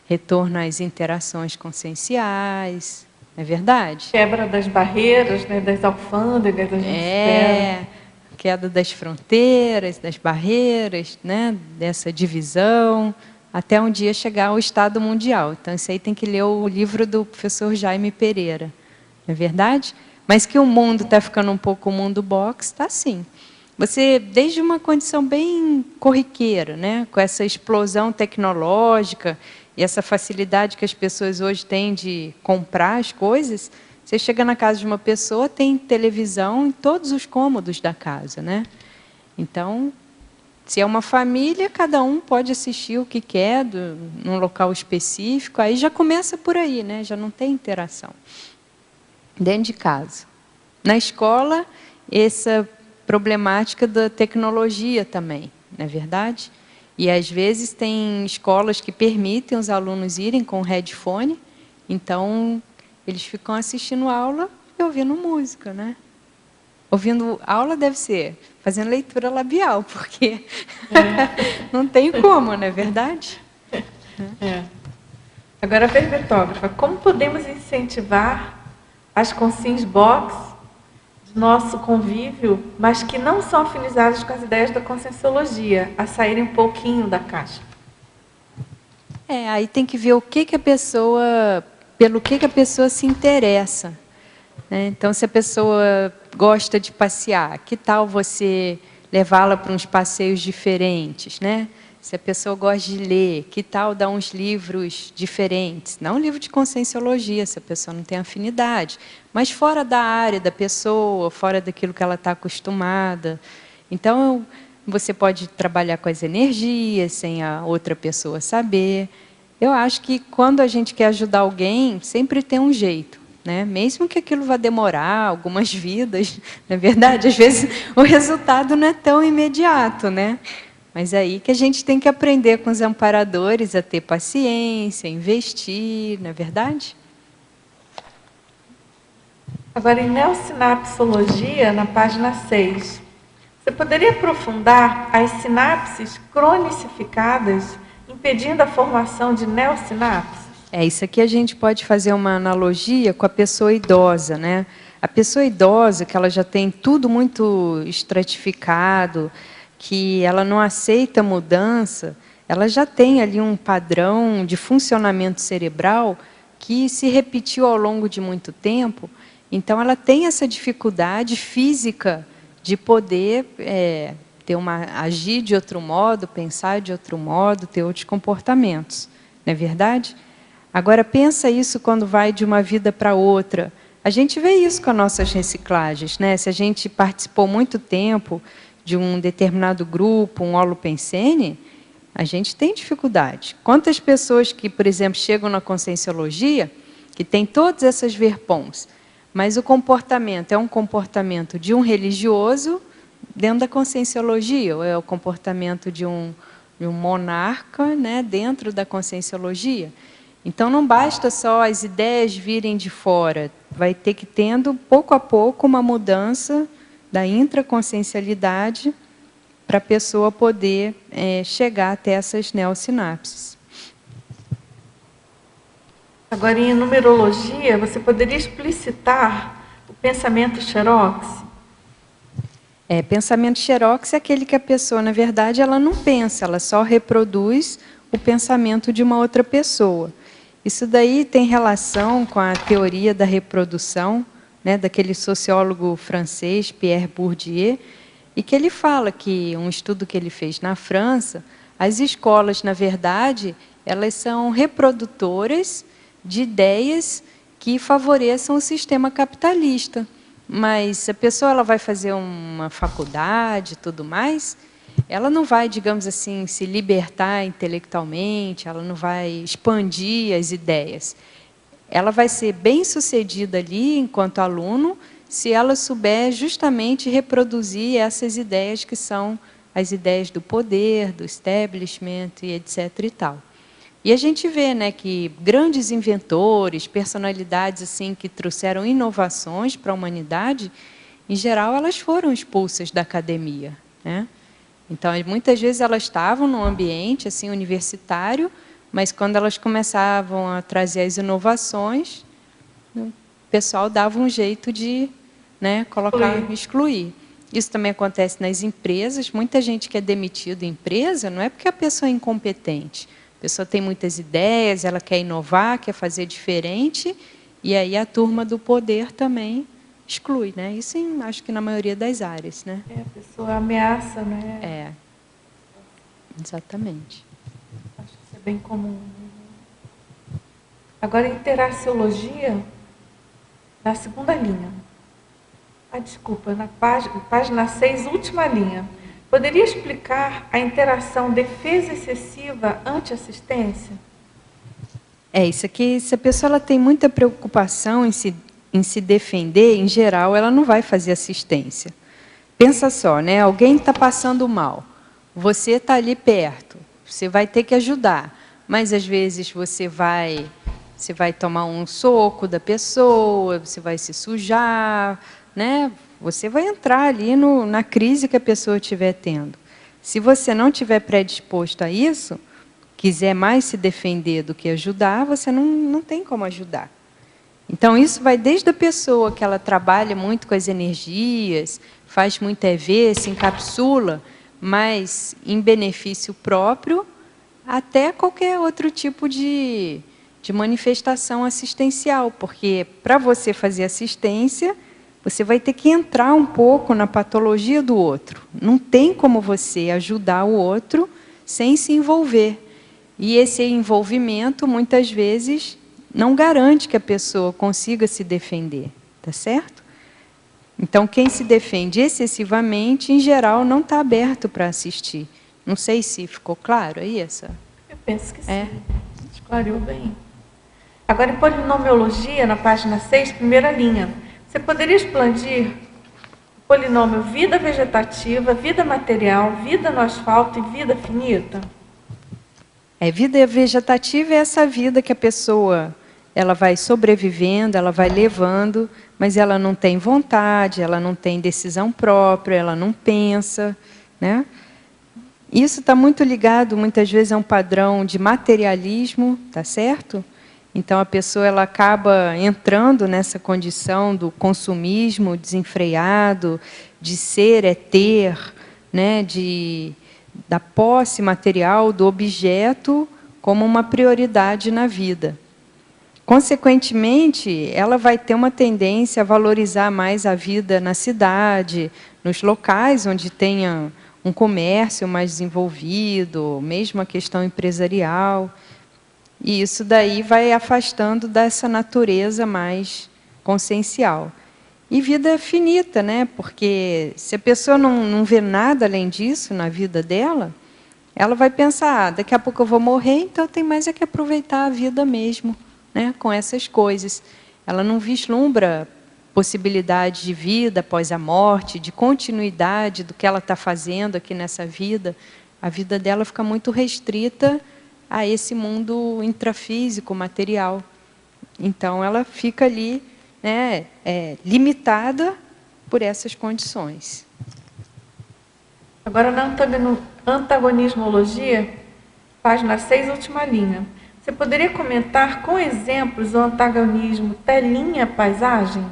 retorno às interações conscienciais. É verdade? Quebra das barreiras, né, das alfândegas, a gente espera. Queda das fronteiras, das barreiras, né, dessa divisão, até um dia chegar ao Estado Mundial. Então, isso aí tem que ler o livro do professor Jaime Pereira. Não é verdade? Mas que o mundo está ficando um pouco o mundo box, está sim. Você, desde uma condição bem corriqueira, né, com essa explosão tecnológica, e essa facilidade que as pessoas hoje têm de comprar as coisas, você chega na casa de uma pessoa, tem televisão em todos os cômodos da casa, né? Então, se é uma família, cada um pode assistir o que quer, num local específico, aí já começa por aí, né? Já não tem interação. Dentro de casa. Na escola, essa problemática da tecnologia também, não é verdade? E, às vezes, tem escolas que permitem os alunos irem com headphone, então, eles ficam assistindo aula e ouvindo música, né? Ouvindo aula deve ser fazendo leitura labial, porque não tem como, não é verdade? Agora, a verbetógrafa, como podemos incentivar as consciências box de nosso convívio, mas que não são afinizadas com as ideias da conscienciologia, a saírem um pouquinho da caixa? Aí tem que ver o que a pessoa, pelo que a pessoa se interessa, né? Então, se a pessoa gosta de passear, que tal você levá-la para uns passeios diferentes, né? Se a pessoa gosta de ler, que tal dar uns livros diferentes? Não um livro de conscienciologia, se a pessoa não tem afinidade, mas fora da área da pessoa, fora daquilo que ela está acostumada. Então, você pode trabalhar com as energias, sem a outra pessoa saber. Eu acho que quando a gente quer ajudar alguém, sempre tem um jeito, né? Mesmo que aquilo vá demorar algumas vidas, na verdade, às vezes o resultado não é tão imediato, né? Mas aí que a gente tem que aprender com os amparadores a ter paciência, investir, não é verdade? Agora, em neossinapsologia, na página 6, você poderia aprofundar as sinapses cronicificadas, impedindo a formação de neossinapses? Isso aqui a gente pode fazer uma analogia com a pessoa idosa, né? A pessoa idosa, que ela já tem tudo muito estratificado, que ela não aceita mudança, ela já tem ali um padrão de funcionamento cerebral que se repetiu ao longo de muito tempo. Então, ela tem essa dificuldade física de poder agir de outro modo, pensar de outro modo, ter outros comportamentos. Não é verdade? Agora, pensa isso quando vai de uma vida para outra. A gente vê isso com as nossas reciclagens, né? Se a gente participou muito tempo de um determinado grupo, um holopensene, a gente tem dificuldade. Quantas pessoas que, por exemplo, chegam na conscienciologia, que tem todas essas verpons, mas o comportamento é um comportamento de um religioso dentro da conscienciologia, ou é o comportamento de um monarca, né, dentro da conscienciologia. Então, não basta só as ideias virem de fora, vai ter que tendo, pouco a pouco, uma mudança da intraconsciencialidade para a pessoa poder chegar até essas neossinapses. Agora, em numerologia, você poderia explicitar o pensamento xerox? Pensamento xerox é aquele que a pessoa, na verdade, ela não pensa, ela só reproduz o pensamento de uma outra pessoa. Isso daí tem relação com a teoria da reprodução, né, daquele sociólogo francês, Pierre Bourdieu, e que ele fala que, um estudo que ele fez na França, as escolas, na verdade, elas são reprodutoras de ideias que favoreçam o sistema capitalista. Mas a pessoa ela vai fazer uma faculdade e tudo mais, ela não vai, digamos assim, se libertar intelectualmente, ela não vai expandir as ideias. Ela vai ser bem-sucedida ali, enquanto aluno, se ela souber justamente reproduzir essas ideias que são as ideias do poder, do establishment e etc. e tal. E a gente vê, né, que grandes inventores, personalidades assim, que trouxeram inovações para a humanidade, em geral, elas foram expulsas da academia, né? Então, muitas vezes elas estavam num ambiente assim, universitário, mas quando elas começavam a trazer as inovações, o pessoal dava um jeito de, né, excluir. Isso também acontece nas empresas. Muita gente que é demitida em empresa não é porque a pessoa é incompetente. A pessoa tem muitas ideias, ela quer inovar, quer fazer diferente, e aí a turma do poder também exclui, né? Isso acho que na maioria das áreas, né? A pessoa ameaça, né? Exatamente. Acho que isso é bem comum. Agora, em teraciologia, na segunda linha. Desculpa, na página 6, última linha. Poderia explicar a interação defesa excessiva anti-assistência? Isso aqui, se a pessoa ela tem muita preocupação em se defender, em geral, ela não vai fazer assistência. Pensa só, né? Alguém está passando mal, você está ali perto, você vai ter que ajudar, mas às vezes você vai tomar um soco da pessoa, você vai se sujar, né? Você vai entrar ali na crise que a pessoa estiver tendo. Se você não estiver predisposto a isso, quiser mais se defender do que ajudar, você não tem como ajudar. Então, isso vai desde a pessoa que ela trabalha muito com as energias, faz muito EV, se encapsula, mas em benefício próprio, até qualquer outro tipo de manifestação assistencial, porque para você fazer assistência, você vai ter que entrar um pouco na patologia do outro. Não tem como você ajudar o outro sem se envolver. E esse envolvimento, muitas vezes, não garante que a pessoa consiga se defender, tá certo? Então, quem se defende excessivamente, em geral, não está aberto para assistir. Não sei se ficou claro aí essa? Eu penso que sim. Esclareou bem. Agora, em polinomiologia, na página 6, primeira linha. Você poderia expandir o polinômio vida vegetativa, vida material, vida no asfalto e vida finita? Vida vegetativa é essa vida que a pessoa ela vai sobrevivendo, ela vai levando, mas ela não tem vontade, ela não tem decisão própria, ela não pensa, né? Isso está muito ligado, muitas vezes, a um padrão de materialismo, tá certo? Então, a pessoa ela acaba entrando nessa condição do consumismo desenfreado, de ser é ter, né? Da posse material, do objeto, como uma prioridade na vida. Consequentemente, ela vai ter uma tendência a valorizar mais a vida na cidade, nos locais onde tenha um comércio mais desenvolvido, mesmo a questão empresarial. E isso daí vai afastando dessa natureza mais consciencial. E vida finita, né? Porque se a pessoa não vê nada além disso na vida dela, ela vai pensar, daqui a pouco eu vou morrer, então tem mais é que aproveitar a vida mesmo, né? Com essas coisas. Ela não vislumbra possibilidade de vida após a morte, de continuidade do que ela está fazendo aqui nessa vida. A vida dela fica muito restrita a esse mundo intrafísico, material. Então, ela fica ali, né, limitada por essas condições. Agora, na antagonismologia, página 6, última linha. Você poderia comentar com exemplos o antagonismo telinha-paisagem?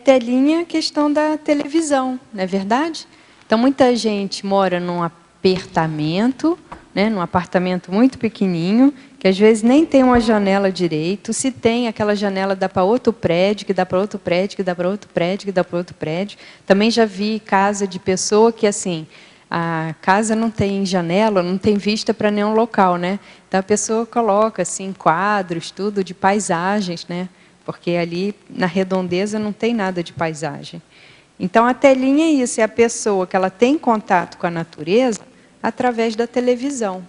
Telinha é questão da televisão, não é verdade? Então, muita gente mora num apertamento, né, num apartamento muito pequenininho, que às vezes nem tem uma janela direito. Se tem, aquela janela dá para outro prédio, que dá para outro prédio, que dá para outro prédio, que dá para outro prédio. Também já vi casa de pessoa que, assim, a casa não tem janela, não tem vista para nenhum local, né? Então, a pessoa coloca, assim, quadros, tudo de paisagens, né? Porque ali, na redondeza, não tem nada de paisagem. Então, a telinha é isso, é a pessoa que ela tem contato com a natureza através da televisão.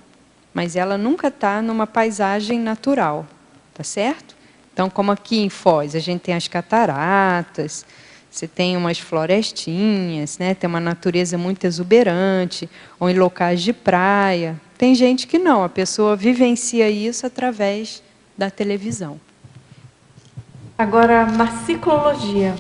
Mas ela nunca está numa paisagem natural, tá certo? Então, como aqui em Foz, a gente tem as cataratas, você tem umas florestinhas, né? Tem uma natureza muito exuberante, ou em locais de praia. Tem gente que não, a pessoa vivencia isso através da televisão. Agora, na ciclologia,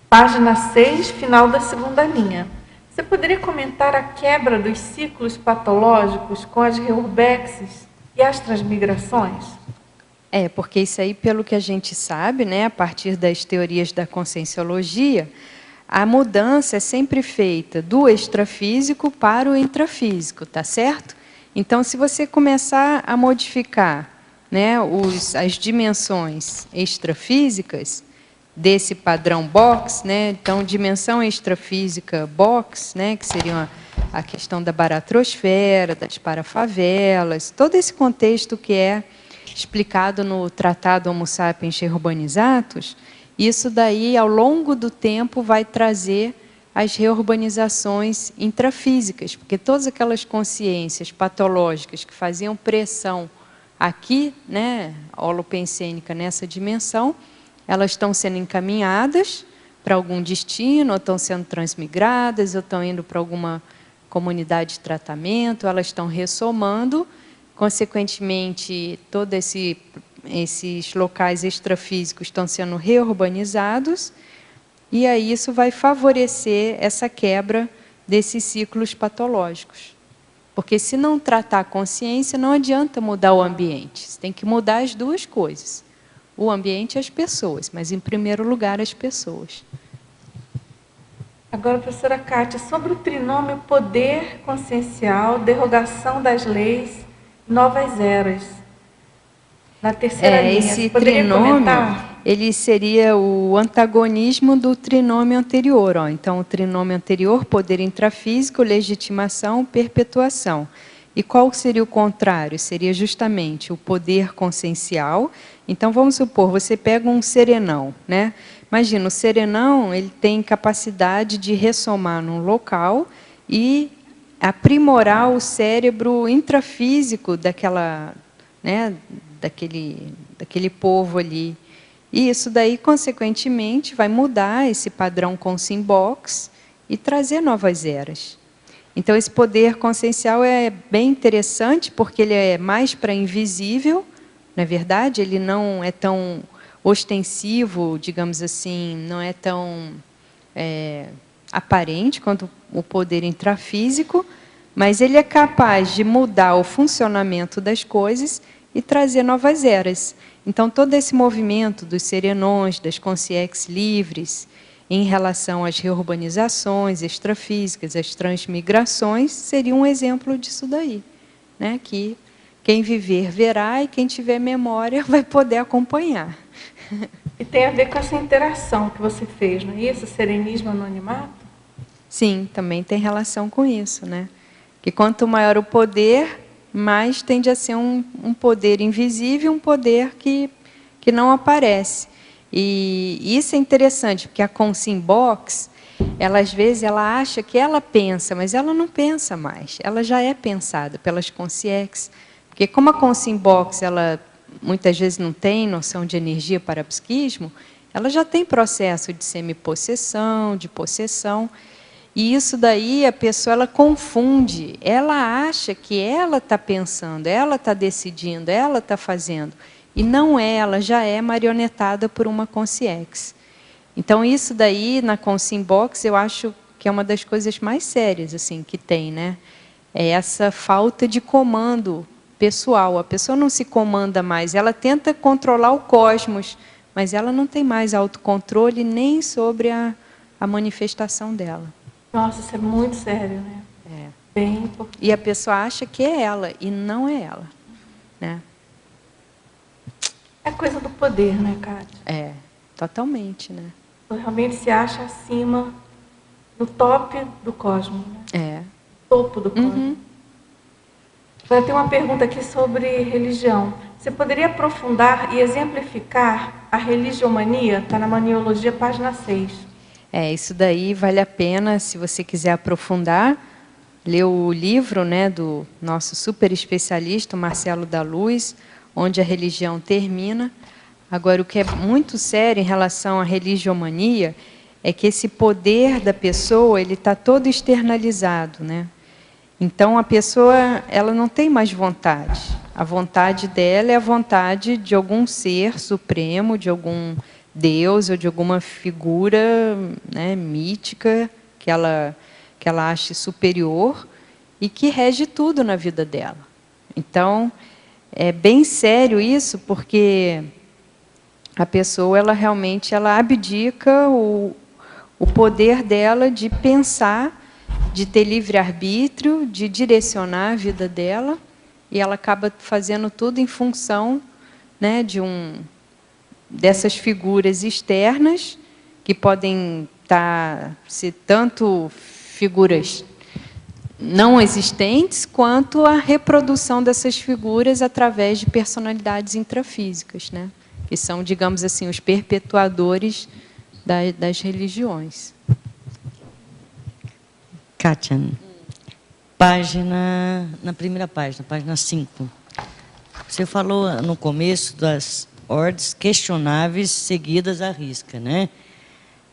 página 6, final da segunda linha. Você poderia comentar a quebra dos ciclos patológicos com as reurbexes e as transmigrações? Porque isso aí, pelo que a gente sabe, né, a partir das teorias da conscienciologia, a mudança é sempre feita do extrafísico para o intrafísico, tá certo? Então, se você começar a modificar, né, as dimensões extrafísicas desse padrão box, né, então dimensão extrafísica box, né, que seria a questão da baratrosfera, das parafavelas, todo esse contexto que é explicado no Tratado Homo Sapiens Reurbanizatus, isso daí, ao longo do tempo, vai trazer as reurbanizações intrafísicas, porque todas aquelas consciências patológicas que faziam pressão aqui, né, holopensênica, nessa dimensão, elas estão sendo encaminhadas para algum destino, ou estão sendo transmigradas, ou estão indo para alguma comunidade de tratamento, elas estão ressomando, consequentemente, todos esses locais extrafísicos estão sendo reurbanizados, e aí isso vai favorecer essa quebra desses ciclos patológicos. Porque se não tratar a consciência, não adianta mudar o ambiente. Você tem que mudar as duas coisas. O ambiente e as pessoas, mas em primeiro lugar as pessoas. Agora, professora Kátia, sobre o trinômio poder consciencial, derrogação das leis, novas eras. Na terceira linha, esse você poderia trinômio, comentar? ele seria o antagonismo do trinômio anterior. Ó. Então, o trinômio anterior, poder intrafísico, legitimação, perpetuação. E qual seria o contrário? Seria justamente o poder consciencial. Então, vamos supor, você pega um serenão, né? Imagina, o serenão, ele tem capacidade de ressomar num local e aprimorar o cérebro intrafísico daquela, né, daquele povo ali. E isso daí, consequentemente, vai mudar esse padrão Consciem-Box e trazer novas eras. Então, esse poder consciencial é bem interessante, porque ele é mais para invisível, na verdade, ele não é tão ostensivo, digamos assim, não é tão aparente quanto o poder intrafísico, mas ele é capaz de mudar o funcionamento das coisas e trazer novas eras. Então, todo esse movimento dos serenões, das consciências livres, em relação às reurbanizações extrafísicas, às transmigrações, seria um exemplo disso daí, né? Que quem viver verá e quem tiver memória vai poder acompanhar. E tem a ver com essa interação que você fez, não é isso? Serenismo, anonimato? Sim, também tem relação com isso, né? Que quanto maior o poder, mais tende a ser um poder invisível, um poder que não aparece. E isso é interessante, porque a Consciem-Box, ela às vezes ela acha que ela pensa, mas ela não pensa mais. Ela já é pensada pelas consciências. Porque como a Consciem-Box, ela muitas vezes não tem noção de energia para psiquismo, ela já tem processo de semipossessão, de possessão. E isso daí a pessoa ela confunde. Ela acha que ela está pensando, ela está decidindo, ela está fazendo. E não é, ela já é marionetada por uma consciência. Então, isso daí, na Consciem-Box, eu acho que é uma das coisas mais sérias assim, que tem, né? É essa falta de comando pessoal. A pessoa não se comanda mais, ela tenta controlar o cosmos, mas ela não tem mais autocontrole nem sobre a manifestação dela. Nossa, isso é muito sério, né? É. Bem importante. E a pessoa acha que é ela, e não é ela, né? É coisa do poder, né, Kátia? É, totalmente, né? Realmente se acha acima, no top do cosmos, né? É. Topo do cosmos. Agora tem uma pergunta aqui sobre religião. Você poderia aprofundar e exemplificar a religiomania? Está na Maniologia, página 6. Isso daí vale a pena, se você quiser aprofundar, ler o livro, né, do nosso super especialista, Marcelo da Luz, onde a religião termina. Agora, o que é muito sério em relação à religiomania é que esse poder da pessoa ele está todo externalizado, né? Então, a pessoa ela não tem mais vontade. A vontade dela é a vontade de algum ser supremo, de algum Deus ou de alguma figura, né, mítica que ela ache superior e que rege tudo na vida dela. Então, é bem sério isso, porque a pessoa ela realmente abdica o poder dela de pensar, de ter livre-arbítrio, de direcionar a vida dela, e ela acaba fazendo tudo em função, né, dessas figuras externas, que podem ser tanto figuras não existentes, quanto a reprodução dessas figuras através de personalidades intrafísicas, né, que são, digamos assim, os perpetuadores das religiões. Kátia, na primeira página, página 5. Você falou no começo das ordens questionáveis seguidas à risca, né?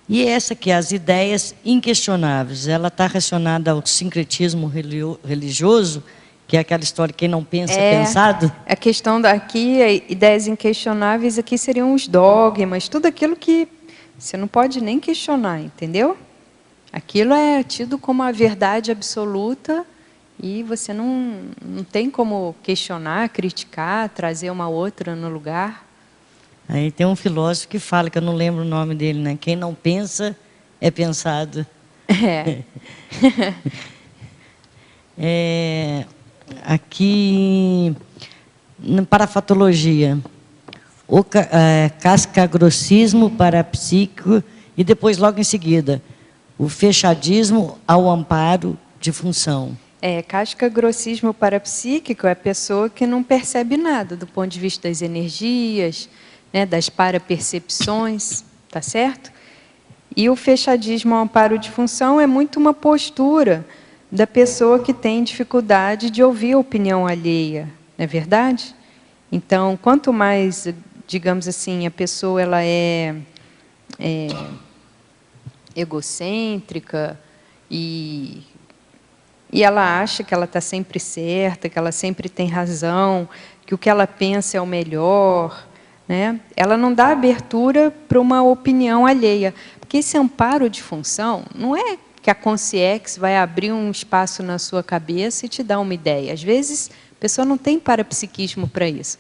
E essa que é as ideias inquestionáveis, ela está relacionada ao sincretismo religioso, que é aquela história, quem não pensa é pensado? A questão daqui, ideias inquestionáveis, aqui seriam os dogmas, tudo aquilo que você não pode nem questionar, entendeu? Aquilo é tido como a verdade absoluta e você não tem como questionar, criticar, trazer uma outra no lugar. Aí tem um filósofo que fala, que eu não lembro o nome dele, né? Quem não pensa é pensado. Aqui, na parafatologia, o cascagrossismo parapsíquico e depois, logo em seguida, o fechadismo ao amparo de função. Cascagrossismo parapsíquico é a pessoa que não percebe nada do ponto de vista das energias, né, das parapercepções, tá certo? E o fechadismo ao amparo de função é muito uma postura da pessoa que tem dificuldade de ouvir a opinião alheia, não é verdade? Então, quanto mais, digamos assim, a pessoa ela é egocêntrica e ela acha que ela está sempre certa, que ela sempre tem razão, que o que ela pensa é o melhor, né? Ela não dá abertura para uma opinião alheia. Porque esse amparo de função não é que a Consciex vai abrir um espaço na sua cabeça e te dar uma ideia. Às vezes, a pessoa não tem parapsiquismo para isso.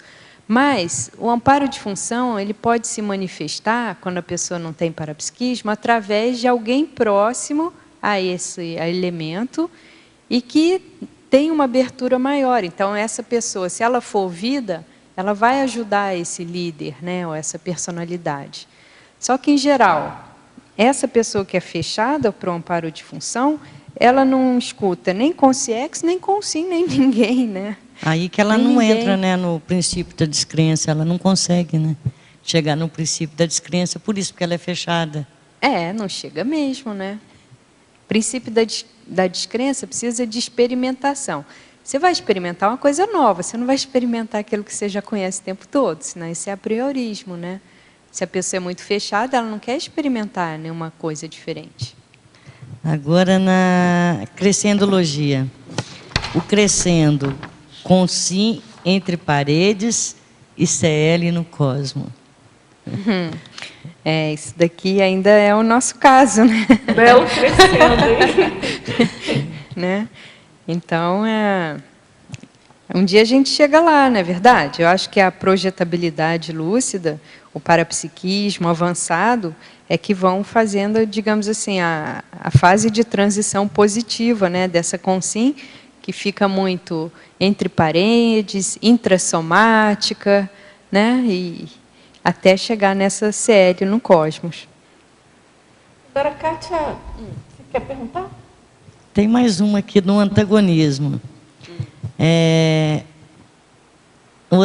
Mas o amparo de função ele pode se manifestar, quando a pessoa não tem parapsiquismo, através de alguém próximo a esse elemento e que tem uma abertura maior. Então, essa pessoa, se ela for ouvida, ela vai ajudar esse líder, né, ou essa personalidade. Só que, em geral, essa pessoa que é fechada para o amparo de função, ela não escuta nem Consciex, nem Consim, nem ninguém, né? Aí que ela nem não ninguém. entra, né, no princípio da descrença, ela não consegue, né, chegar no princípio da descrença, por isso que ela é fechada. Não chega mesmo, né? O princípio da descrença precisa de experimentação. Você vai experimentar uma coisa nova, você não vai experimentar aquilo que você já conhece o tempo todo, senão isso é apriorismo, né? Se a pessoa é muito fechada, ela não quer experimentar nenhuma coisa diferente. Agora, na crescendologia. O crescendo com sim entre paredes e CL no cosmo. Isso daqui ainda é o nosso caso, né? Belo crescendo, hein? Né? Então, um dia a gente chega lá, não é verdade? Eu acho que a projetabilidade lúcida, o parapsiquismo avançado, é que vão fazendo, digamos assim, a fase de transição positiva, né, dessa consim, que fica muito entre paredes, intrassomática, né, e até chegar nessa CL no cosmos. Agora, Kátia, você quer perguntar? Tem mais uma aqui no antagonismo. O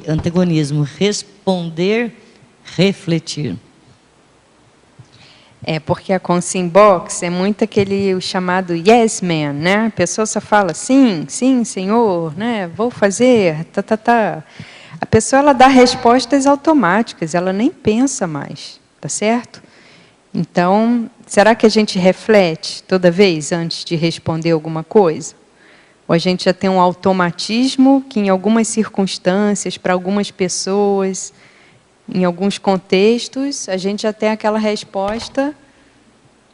antagonismo, responder, refletir. Porque a Consim Box é muito o chamado yes man, né? A pessoa só fala sim, sim, senhor, né? Vou fazer, tá. A pessoa ela dá respostas automáticas, ela nem pensa mais, tá certo? Então, será que a gente reflete toda vez antes de responder alguma coisa? Ou a gente já tem um automatismo que, em algumas circunstâncias, para algumas pessoas, em alguns contextos, a gente já tem aquela resposta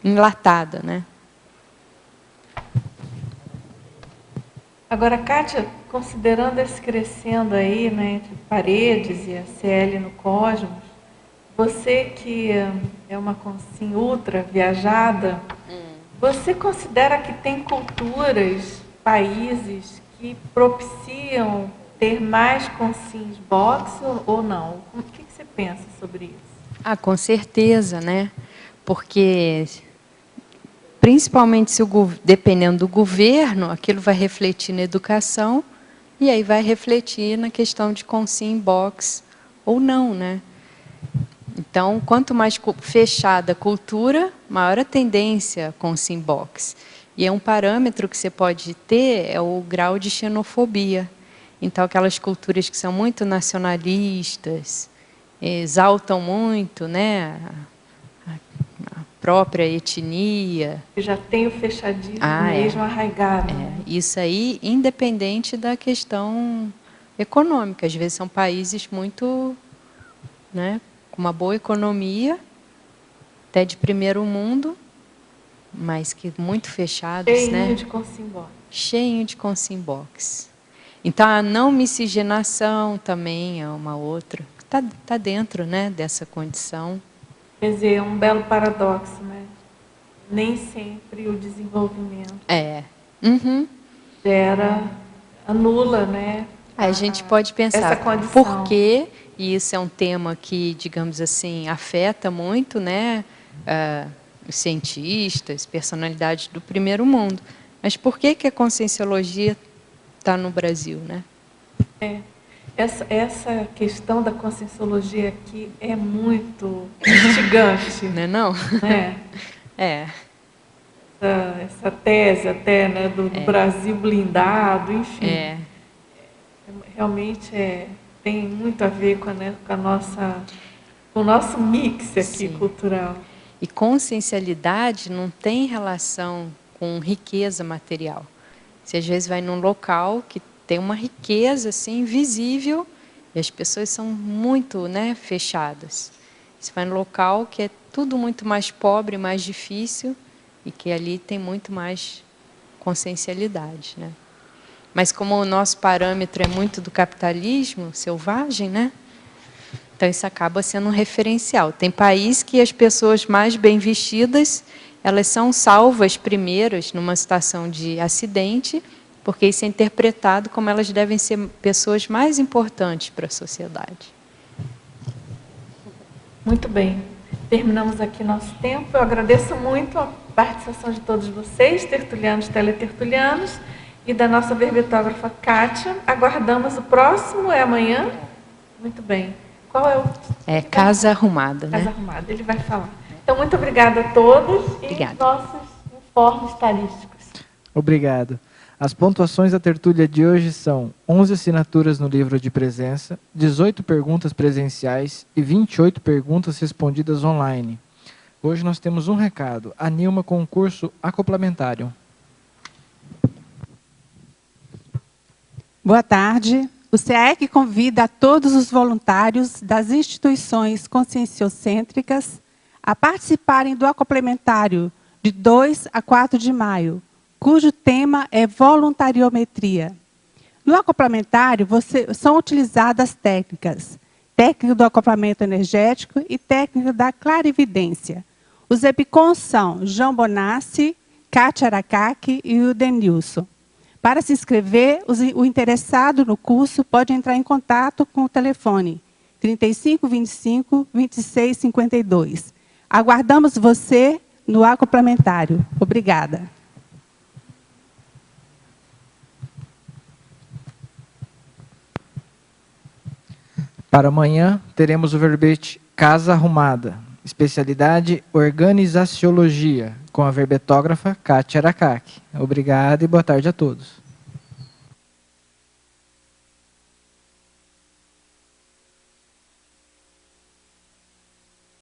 enlatada, né? Agora, Kátia, considerando esse crescendo aí, né, entre paredes e a CL no cosmos, você que é uma consim ultra viajada, você considera que tem culturas, países que propiciam ter mais consins box ou não? O que você pensa sobre isso? Com certeza, né? Porque, principalmente dependendo do governo, aquilo vai refletir na educação e aí vai refletir na questão de consim box ou não, né? Então, quanto mais fechada a cultura, maior a tendência consim box. E um parâmetro que você pode ter é o grau de xenofobia. Então, aquelas culturas que são muito nacionalistas, exaltam muito, né, a própria etnia. Já tem o fechadismo mesmo arraigado. Isso aí, independente da questão econômica. Às vezes são países muito, né, com uma boa economia, até de primeiro mundo, mas que muito fechados, né? Cheio de consim box. Cheio de consim box. Então, a não miscigenação também é uma outra. Está dentro, né, dessa condição. Quer dizer, é um belo paradoxo, né? nem sempre o desenvolvimento Uhum. anula, né? A gente pode pensar essa condição. por quê, e isso é um tema que, digamos assim, afeta muito, né, os cientistas, personalidades do primeiro mundo. Mas por que a conscienciologia está no Brasil, né? Essa questão da conscienciologia aqui é muito instigante. Não é não? Né? Essa tese até, né, do Brasil blindado, enfim. Realmente tem muito a ver com o nosso mix aqui cultural. E consciencialidade não tem relação com riqueza material. Você às vezes vai num local que tem uma riqueza assim visível e as pessoas são muito, né, fechadas. Você vai num local que é tudo muito mais pobre, mais difícil e que ali tem muito mais consciencialidade, né? Mas como o nosso parâmetro é muito do capitalismo selvagem, né? Então isso acaba sendo um referencial. Tem país que as pessoas mais bem vestidas, elas são salvas primeiras numa situação de acidente, porque isso é interpretado como elas devem ser pessoas mais importantes para a sociedade. Muito bem. Terminamos aqui nosso tempo. Eu agradeço muito a participação de todos vocês, tertulianos, teletertulianos, e da nossa verbetógrafa Kátia. Aguardamos o próximo, é amanhã? Muito bem. Qual é o... Casa Arrumada, Casa né? Arrumada, ele vai falar. Então, muito obrigada a todos Obrigada. E nossos informes estatísticos. Obrigado. As pontuações da tertúlia de hoje são 11 assinaturas no livro de presença, 18 perguntas presenciais e 28 perguntas respondidas online. Hoje nós temos um recado. A Nilma com o curso Acoplamentário. Boa tarde. O SEAEC convida a todos os voluntários das instituições conscienciocêntricas a participarem do Acoplamentário de 2 a 4 de maio, cujo tema é voluntariometria. No acoplamentário são utilizadas técnicas do acoplamento energético e técnica da clarividência. Os EPICONs são João Bonassi, Kátia Aracaki e o Denilson. Para se inscrever, o interessado no curso pode entrar em contato com o telefone 3525 2652. Aguardamos você no acoplamentário. Obrigada. Para amanhã, teremos o verbete Casa Arrumada, especialidade Organizaciologia, com a verbetógrafa Kátia Aracaki. Obrigado e boa tarde a todos.